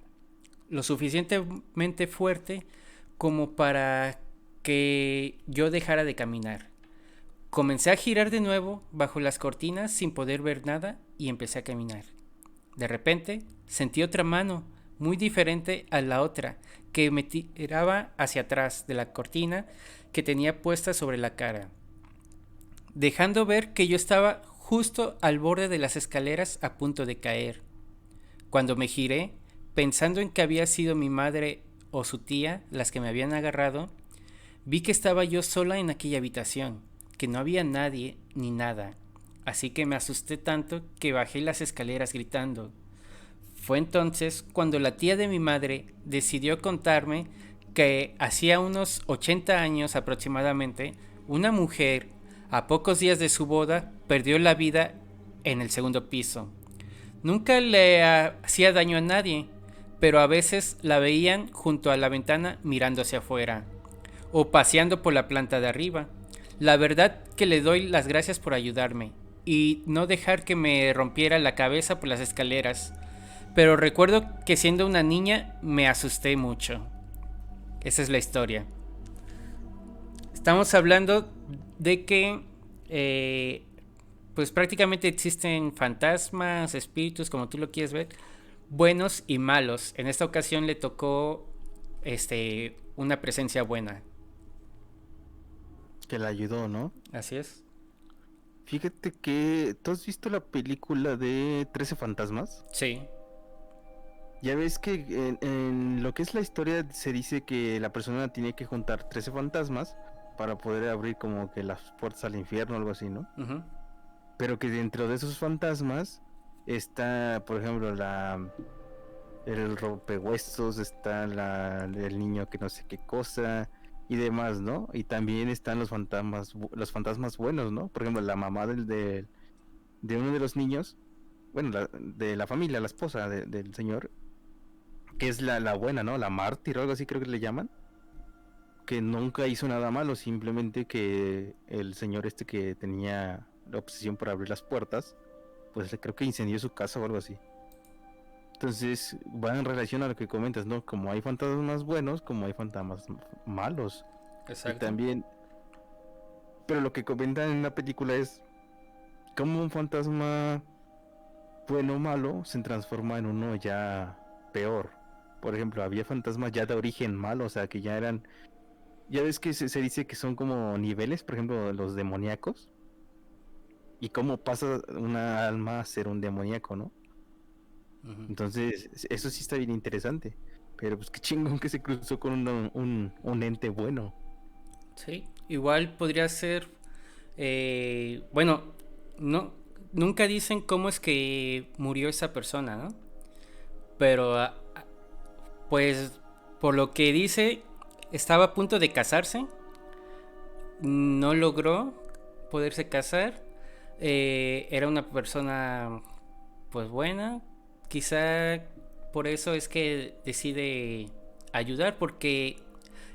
lo suficientemente fuerte como para que yo dejara de caminar. Comencé a girar de nuevo bajo las cortinas sin poder ver nada y empecé a caminar. De repente sentí otra mano, muy diferente a la otra, que me tiraba hacia atrás de la cortina que tenía puesta sobre la cara, dejando ver que yo estaba justo al borde de las escaleras a punto de caer. Cuando me giré, pensando en que había sido mi madre o su tía las que me habían agarrado, vi que estaba yo sola en aquella habitación, que no había nadie ni nada. Así que me asusté tanto que bajé las escaleras gritando. Fue entonces cuando la tía de mi madre decidió contarme que hacía unos 80 años aproximadamente, una mujer, a pocos días de su boda, perdió la vida en el segundo piso. Nunca le hacía daño a nadie, pero a veces la veían junto a la ventana mirando hacia afuera o paseando por la planta de arriba. La verdad que le doy las gracias por ayudarme y no dejar que me rompiera la cabeza por las escaleras, pero recuerdo que siendo una niña me asusté mucho. Esa es la historia. Estamos hablando de que pues prácticamente existen fantasmas, espíritus, como tú lo quieres ver, buenos y malos. En esta ocasión le tocó una presencia buena. Que la ayudó, ¿no? Así es. Fíjate que... ¿Tú has visto la película de 13 fantasmas? Sí. Ya ves que en lo que es la historia se dice que la persona tiene que juntar 13 fantasmas para poder abrir como que las puertas al infierno o algo así, ¿no? Uh-huh. Pero que dentro de esos fantasmas está, por ejemplo, el rompehuesos, está el niño que no sé qué cosa y demás, ¿no? Y también están los fantasmas buenos, ¿no? Por ejemplo, la mamá de uno de los niños, bueno, de la familia, la esposa del señor, que es la buena, ¿no? La mártir o algo así creo que le llaman, que nunca hizo nada malo, simplemente que el señor este que tenía la obsesión por abrir las puertas, pues creo que incendió su casa o algo así. Entonces va en relación a lo que comentas, ¿no? Como hay fantasmas buenos, como hay fantasmas malos. Y Exacto. también, pero lo que comentan en la película es cómo un fantasma bueno o malo se transforma en uno ya peor. por ejemplo, había fantasmas ya de origen malo, o sea, que ya eran, ya ves que se dice que son como niveles, por ejemplo, los demoníacos, y cómo pasa una alma a ser un demoníaco, ¿no? Ujú. Entonces, eso sí está bien interesante. Pero pues qué chingón que se cruzó con un ente bueno. Sí, igual podría ser, bueno, no, nunca dicen cómo es que murió esa persona, ¿no? Pero pues por lo que dice, estaba a punto de casarse, no logró poderse casar, era una persona pues buena, quizá por eso es que decide ayudar, porque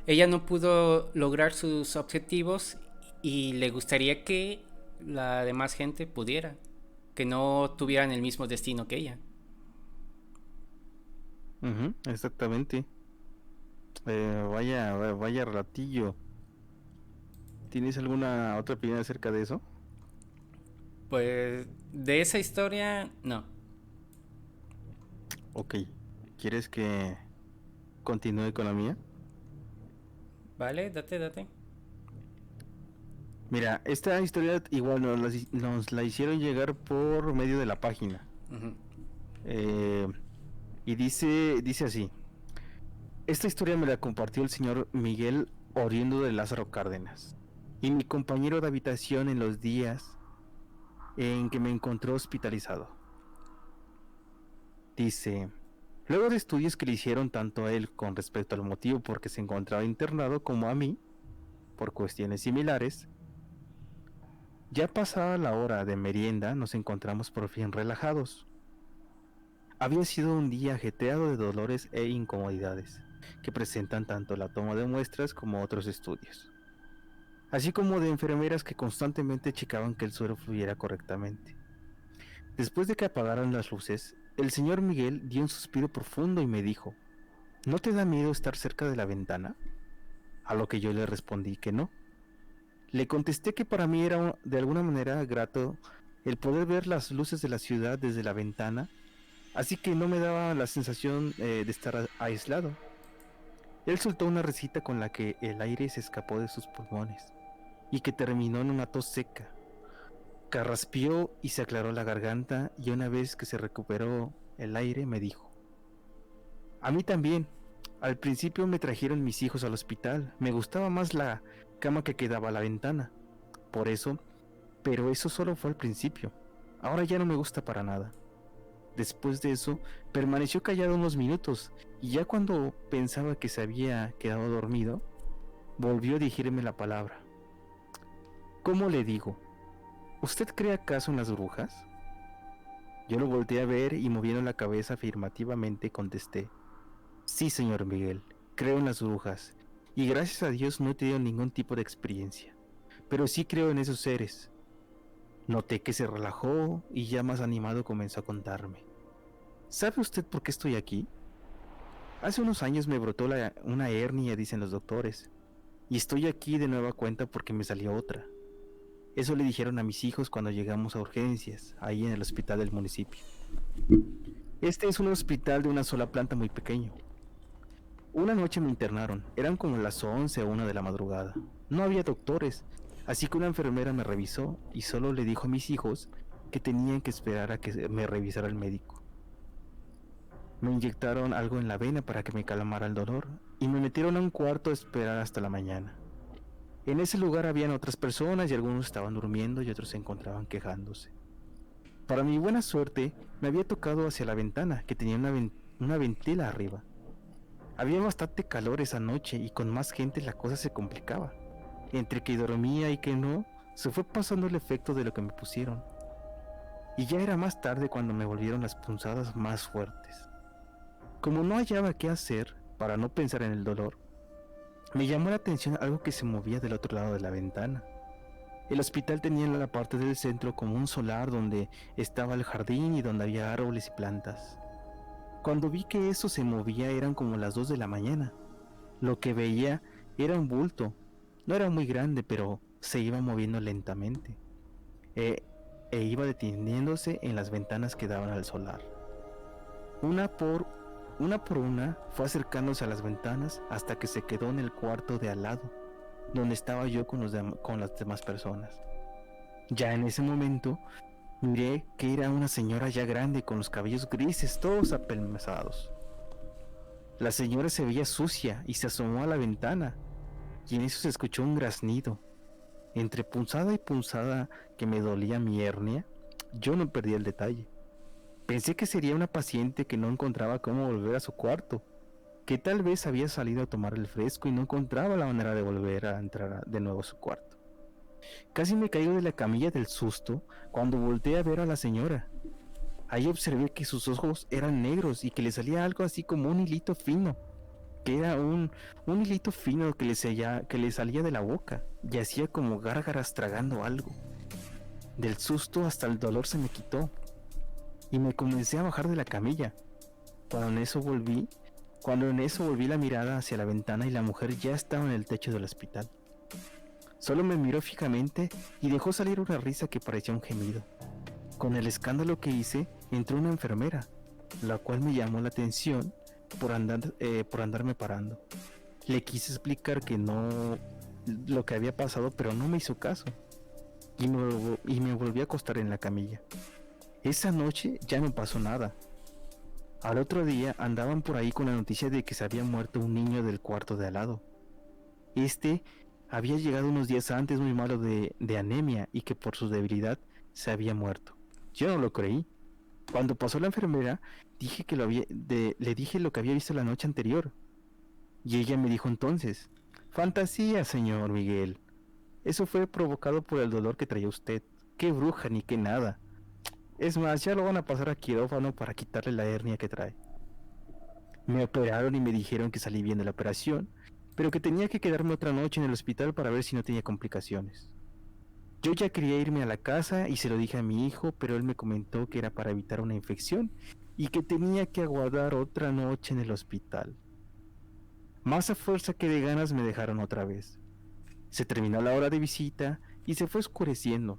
ella no pudo lograr sus objetivos y le gustaría que la demás gente pudiera, que no tuvieran el mismo destino que ella. Ujú, exactamente. Vaya ratillo. ¿Tienes alguna otra opinión acerca de eso? Pues de esa historia, no. Ok. ¿Quieres que continúe con la mía? Vale, date, date. Mira, esta historia igual nos la hicieron llegar por medio de la página. Ujú. Eh, y dice así. Esta historia me la compartió el señor Miguel oriundo de Lázaro Cárdenas. Y mi compañero de habitación en los días en que me encontró hospitalizado. Dice, luego de estudios que le hicieron tanto a él con respecto al motivo por que se encontraba internado como a mí, por cuestiones similares, ya pasada la hora de merienda nos encontramos por fin relajados. Había sido un día ajetreado de dolores e incomodidades, que presentan tanto la toma de muestras como otros estudios, así como de enfermeras que constantemente checaban que el suero fluyera correctamente. Después de que apagaran las luces, el señor Miguel dio un suspiro profundo y me dijo, ¿no te da miedo estar cerca de la ventana? A lo que yo le respondí que no. Le contesté que para mí era de alguna manera grato el poder ver las luces de la ciudad desde la ventana, así que no me daba la sensación de estar aislado. Él soltó una risita con la que el aire se escapó de sus pulmones y que terminó en una tos seca. Carraspeó y se aclaró la garganta y una vez que se recuperó el aire me dijo, a mí también. Al principio me trajeron mis hijos al hospital. Me gustaba más la cama que quedaba a la ventana. Por eso, pero eso solo fue al principio. Ahora ya no me gusta para nada. Después de eso, permaneció callado unos minutos y ya cuando pensaba que se había quedado dormido, volvió a dirigirme la palabra. ¿Cómo le digo? ¿Usted cree acaso en las brujas? Yo lo volteé a ver y moviendo la cabeza afirmativamente contesté. Sí, señor Miguel, creo en las brujas, y gracias a Dios no he tenido ningún tipo de experiencia, pero sí creo en esos seres. Noté que se relajó y ya más animado comenzó a contarme. ¿Sabe usted por qué estoy aquí? Hace unos años me brotó una hernia, dicen los doctores, y estoy aquí de nueva cuenta porque me salió otra. Eso le dijeron a mis hijos cuando llegamos a urgencias, ahí en el hospital del municipio. Este es un hospital de una sola planta muy pequeño. Una noche me internaron, eran como las 11 o 1 de la madrugada. No había doctores, así que una enfermera me revisó y solo le dijo a mis hijos que tenían que esperar a que me revisara el médico. Me inyectaron algo en la vena para que me calmara el dolor y me metieron a un cuarto a esperar hasta la mañana. En ese lugar habían otras personas y algunos estaban durmiendo y otros se encontraban quejándose. Para mi buena suerte, me había tocado hacia la ventana, que tenía una ventila arriba. Había bastante calor esa noche y con más gente la cosa se complicaba. Entre que dormía y que no, se fue pasando el efecto de lo que me pusieron. Y ya era más tarde cuando me volvieron las punzadas más fuertes. Como no hallaba qué hacer para no pensar en el dolor, me llamó la atención algo que se movía del otro lado de la ventana. El hospital tenía en la parte del centro como un solar donde estaba el jardín y donde había árboles y plantas. Cuando vi que eso se movía eran como las 2 de la mañana. Lo que veía era un bulto. No era muy grande, pero se iba moviendo lentamente. E, e iba deteniéndose en las ventanas que daban al solar. Una por Una por una fue acercándose a las ventanas hasta que se quedó en el cuarto de al lado, donde estaba yo con las demás personas. Ya en ese momento miré que era una señora ya grande con los cabellos grises todos apelmazados. La señora se veía sucia y se asomó a la ventana, y en eso se escuchó un graznido. Entre punzada y punzada que me dolía mi hernia, yo no perdí el detalle. Pensé que sería una paciente que no encontraba cómo volver a su cuarto, que tal vez había salido a tomar el fresco y no encontraba la manera de volver a entrar de nuevo a su cuarto. Casi me caigo de la camilla del susto cuando volteé a ver a la señora. Ahí observé que sus ojos eran negros y que le salía algo así como un hilito fino, que era un hilito fino que le salía de la boca y hacía como gárgaras tragando algo. Del susto hasta el dolor se me quitó y me comencé a bajar de la camilla. Cuando en eso volví la mirada hacia la ventana y la mujer ya estaba en el techo del hospital. Solo me miró fijamente y dejó salir una risa que parecía un gemido. Con el escándalo que hice, entró una enfermera, la cual me llamó la atención por andarme parando. Le quise explicar que no lo que había pasado, pero no me hizo caso y me volví a acostar en la camilla. Esa noche ya no pasó nada. Al otro día andaban por ahí con la noticia de que se había muerto un niño del cuarto de al lado. Este había llegado unos días antes muy malo de anemia y que por su debilidad se había muerto. Yo no lo creí. Cuando pasó la enfermera, le dije lo que había visto la noche anterior. Y ella me dijo entonces: fantasía, señor Miguel. Eso fue provocado por el dolor que traía usted. Qué bruja ni qué nada. Es más, ya lo van a pasar a quirófano para quitarle la hernia que trae. Me operaron y me dijeron que salí bien de la operación, pero que tenía que quedarme otra noche en el hospital para ver si no tenía complicaciones. Yo ya quería irme a la casa y se lo dije a mi hijo, pero él me comentó que era para evitar una infección y que tenía que aguardar otra noche en el hospital. Más a fuerza que de ganas me dejaron otra vez. Se terminó la hora de visita y se fue oscureciendo.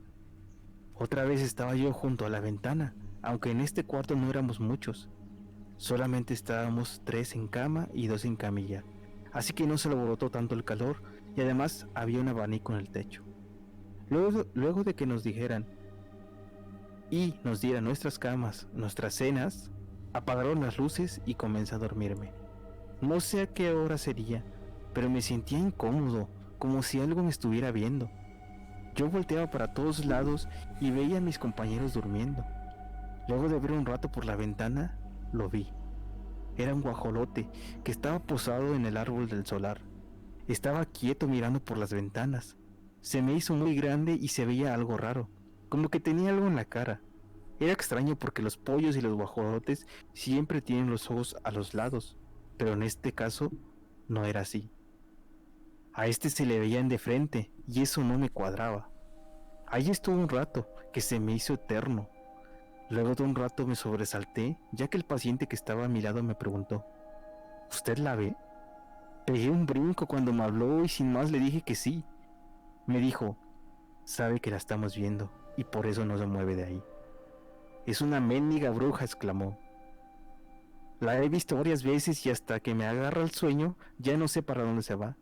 Otra vez estaba yo junto a la ventana, aunque en este cuarto no éramos muchos. Solamente estábamos 3 en cama y 2 en camilla, así que no se alborotó tanto el calor y además había un abanico en el techo. Luego de que nos dijeran y nos dieran nuestras camas, nuestras cenas, apagaron las luces y comencé a dormirme. No sé a qué hora sería, pero me sentía incómodo, como si algo me estuviera viendo. Yo volteaba para todos lados y veía a mis compañeros durmiendo. Luego de ver un rato por la ventana, lo vi. Era un guajolote que estaba posado en el árbol del solar. Estaba quieto mirando por las ventanas. Se me hizo muy grande y se veía algo raro, como que tenía algo en la cara. Era extraño porque los pollos y los guajolotes siempre tienen los ojos a los lados, pero en este caso no era así. A este se le veían de frente y eso no me cuadraba. Ahí estuve un rato, que se me hizo eterno. Luego de un rato me sobresalté, ya que el paciente que estaba a mi lado me preguntó: ¿usted la ve? Pegué un brinco cuando me habló y sin más le dije que sí. Me dijo: sabe que la estamos viendo y por eso no se mueve de ahí. Es una mendiga bruja, exclamó. La he visto varias veces y hasta que me agarra el sueño ya no sé para dónde se va.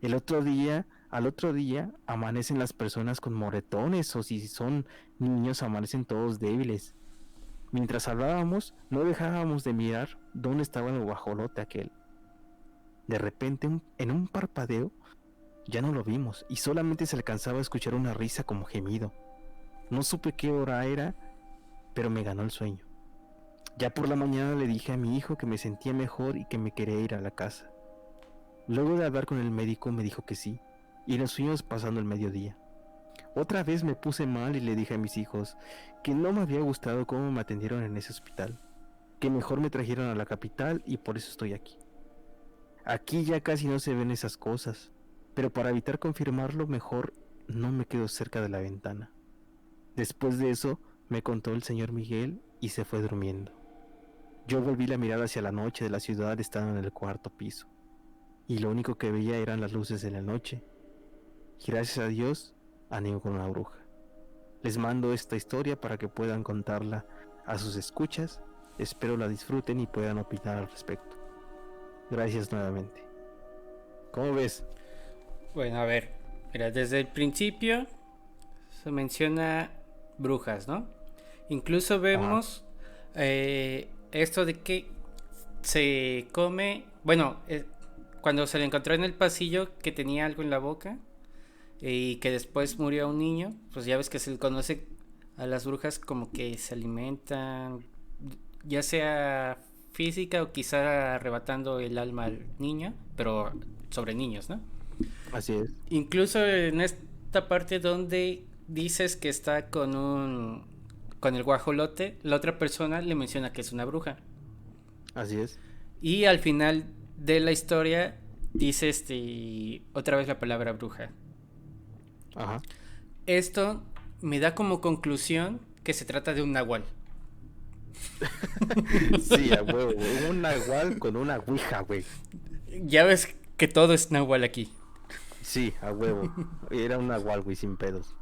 Al otro día amanecen las personas con moretones o si son niños amanecen todos débiles. Mientras hablábamos no dejábamos de mirar dónde estaba el guajolote aquel. De repente en un parpadeo ya no lo vimos y solamente se alcanzaba a escuchar una risa como gemido. No supe qué hora era, pero me ganó el sueño. Ya por la mañana le dije a mi hijo que me sentía mejor y que me quería ir a la casa. Luego de hablar con el médico me dijo que sí, y nos fuimos pasando el mediodía. Otra vez me puse mal y le dije a mis hijos que no me había gustado cómo me atendieron en ese hospital, que mejor me trajeron a la capital y por eso estoy aquí. Aquí ya casi no se ven esas cosas, pero para evitar confirmarlo mejor no me quedo cerca de la ventana. Después de eso me contó el señor Miguel y se fue durmiendo. Yo volví la mirada hacia la noche de la ciudad estando en el cuarto piso, y lo único que veía eran las luces de la noche. Y gracias a Dios, a ninguna bruja. Les mando esta historia para que puedan contarla a sus escuchas Espero la disfruten y puedan opinar al respecto. Gracias nuevamente. ¿Cómo ves? Bueno, a ver, mira, desde el principio se menciona brujas, ¿no? Incluso Ajá, vemos esto de que se come, bueno, cuando se le encontró en el pasillo que tenía algo en la boca y que después murió un niño, pues ya ves que se le conoce a las brujas como que se alimentan, ya sea física o quizá arrebatando el alma al niño, pero sobre niños, ¿no? así es, Incluso en esta parte donde dices que está con el guajolote, la otra persona le menciona que es una bruja. así es. Y al final de la historia dice otra vez la palabra bruja. Ajá. Esto me da como conclusión que se trata de un nahual. Sí, a huevo, güey. Un nahual con una ouija, güey. Ya ves que todo es nahual aquí. Sí, a huevo. Era un nahual, güey, sin pedos.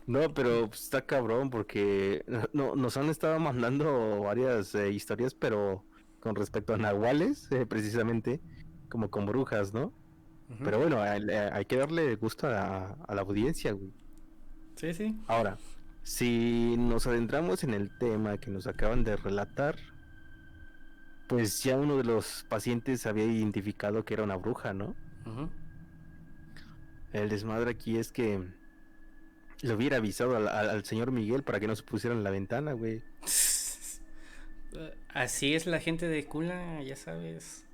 No, pero pues, está cabrón porque no, nos han estado mandando varias historias, pero con respecto a nahuales, precisamente, como con brujas, ¿no? Ujú. Pero bueno, hay que darle gusto a la audiencia, güey. Sí, sí. Ahora, si nos adentramos en el tema que nos acaban de relatar, pues ya uno de los pacientes había identificado que era una bruja, ¿no? Ujú. El desmadre aquí es que le hubiera avisado al señor Miguel para que no se pusiera en la ventana, güey. Así es la gente de Kula, ya sabes.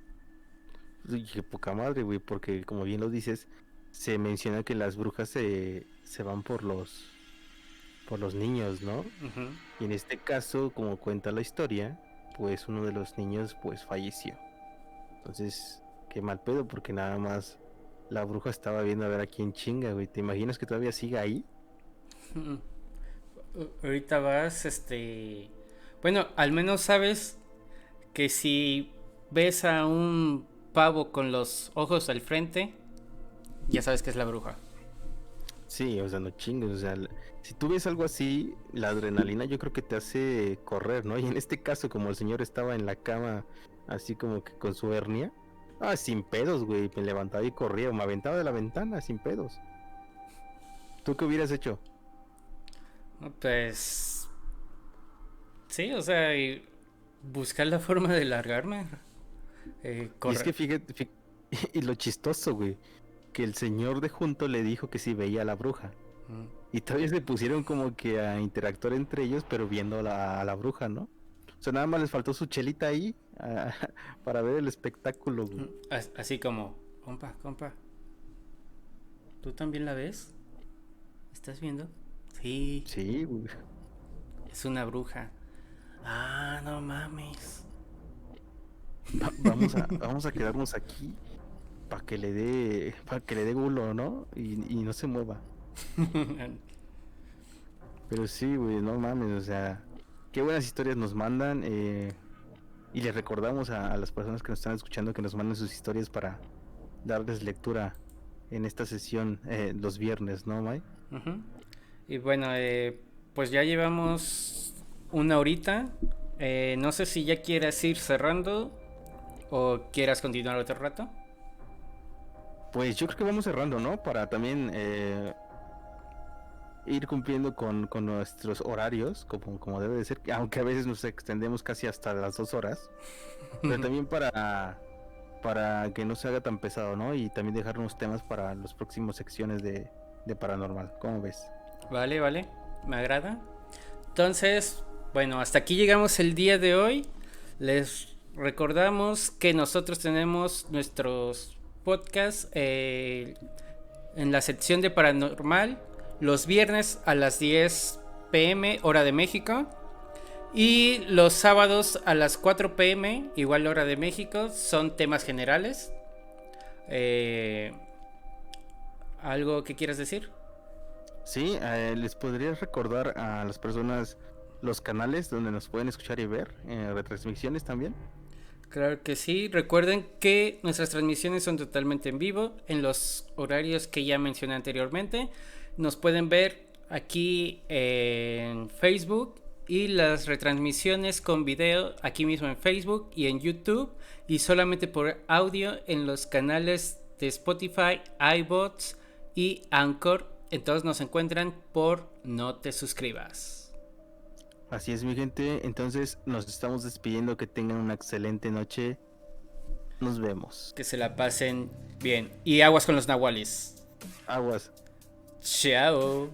Uy, qué poca madre, güey, porque como bien lo dices, se menciona que las brujas se van por los niños, ¿no? Ujú. Y en este caso, como cuenta la historia, pues uno de los niños pues falleció. Entonces, qué mal pedo, porque nada más la bruja estaba viendo a ver a quién chinga, güey. ¿Te imaginas que todavía siga ahí? Ahorita vas, bueno, al menos sabes que si ves a un pavo con los ojos al frente, ya sabes que es la bruja. Sí, o sea, no chingues, o sea, si tú ves algo así, la adrenalina yo creo que te hace correr, ¿no? Y en este caso, como el señor estaba en la cama, así como que con su hernia, sin pedos, güey, me levantaba y corría, o me aventaba de la ventana, sin pedos. ¿Tú qué hubieras hecho? No, pues sí, o sea, y buscar la forma de largarme. Y es Corre. que fíjate, y lo chistoso, güey, que el señor de junto le dijo que sí veía a la bruja. Mm. Y todavía se pusieron como que a interactuar entre ellos, pero viendo a la bruja, ¿no? O sea, nada más les faltó su chelita ahí para ver el espectáculo, güey. Así como, compa, compa, ¿tú también la ves? ¿Estás viendo? Sí, Sí, güey. es una bruja. Ah, no mames. Vamos a quedarnos aquí para que le dé gulo, ¿no? Y no se mueva. Pero sí, güey, no mames, o sea, qué buenas historias nos mandan. Y les recordamos a las personas que nos están escuchando que nos manden sus historias para darles lectura en esta sesión los viernes, ¿no, May? Ujú. Y bueno, pues ya llevamos una horita. No sé si ya quieras ir cerrando o quieras continuar otro rato. Pues yo creo que vamos cerrando, ¿no? Para también ir cumpliendo con nuestros horarios, como debe de ser, aunque a veces nos extendemos casi hasta las 2 horas, pero también para que no se haga tan pesado, ¿no? Y también dejar unos temas para las próximas secciones de paranormal. ¿Cómo ves? Vale, vale, me agrada. Entonces, bueno, hasta aquí llegamos el día de hoy. Les recordamos que nosotros tenemos nuestros podcasts en la sección de paranormal los viernes a las 10 pm hora de México y los sábados a las 4 pm igual hora de México. Son temas generales. Eh, ¿Algo que quieras decir? Sí, les podría recordar a las personas los canales donde nos pueden escuchar y ver, retransmisiones también. Claro que sí. Recuerden que nuestras transmisiones son totalmente en vivo, en los horarios que ya mencioné anteriormente. Nos pueden ver aquí en Facebook, y las retransmisiones con video aquí mismo en Facebook y en YouTube, y solamente por audio en los canales de Spotify, iBots y Anchor. Entonces nos encuentran por No Te Suscribas. Así es, mi gente. Entonces nos estamos despidiendo. Que tengan una excelente noche. Nos vemos. Que se la pasen bien. Y aguas con los nahuales. Aguas. Chao.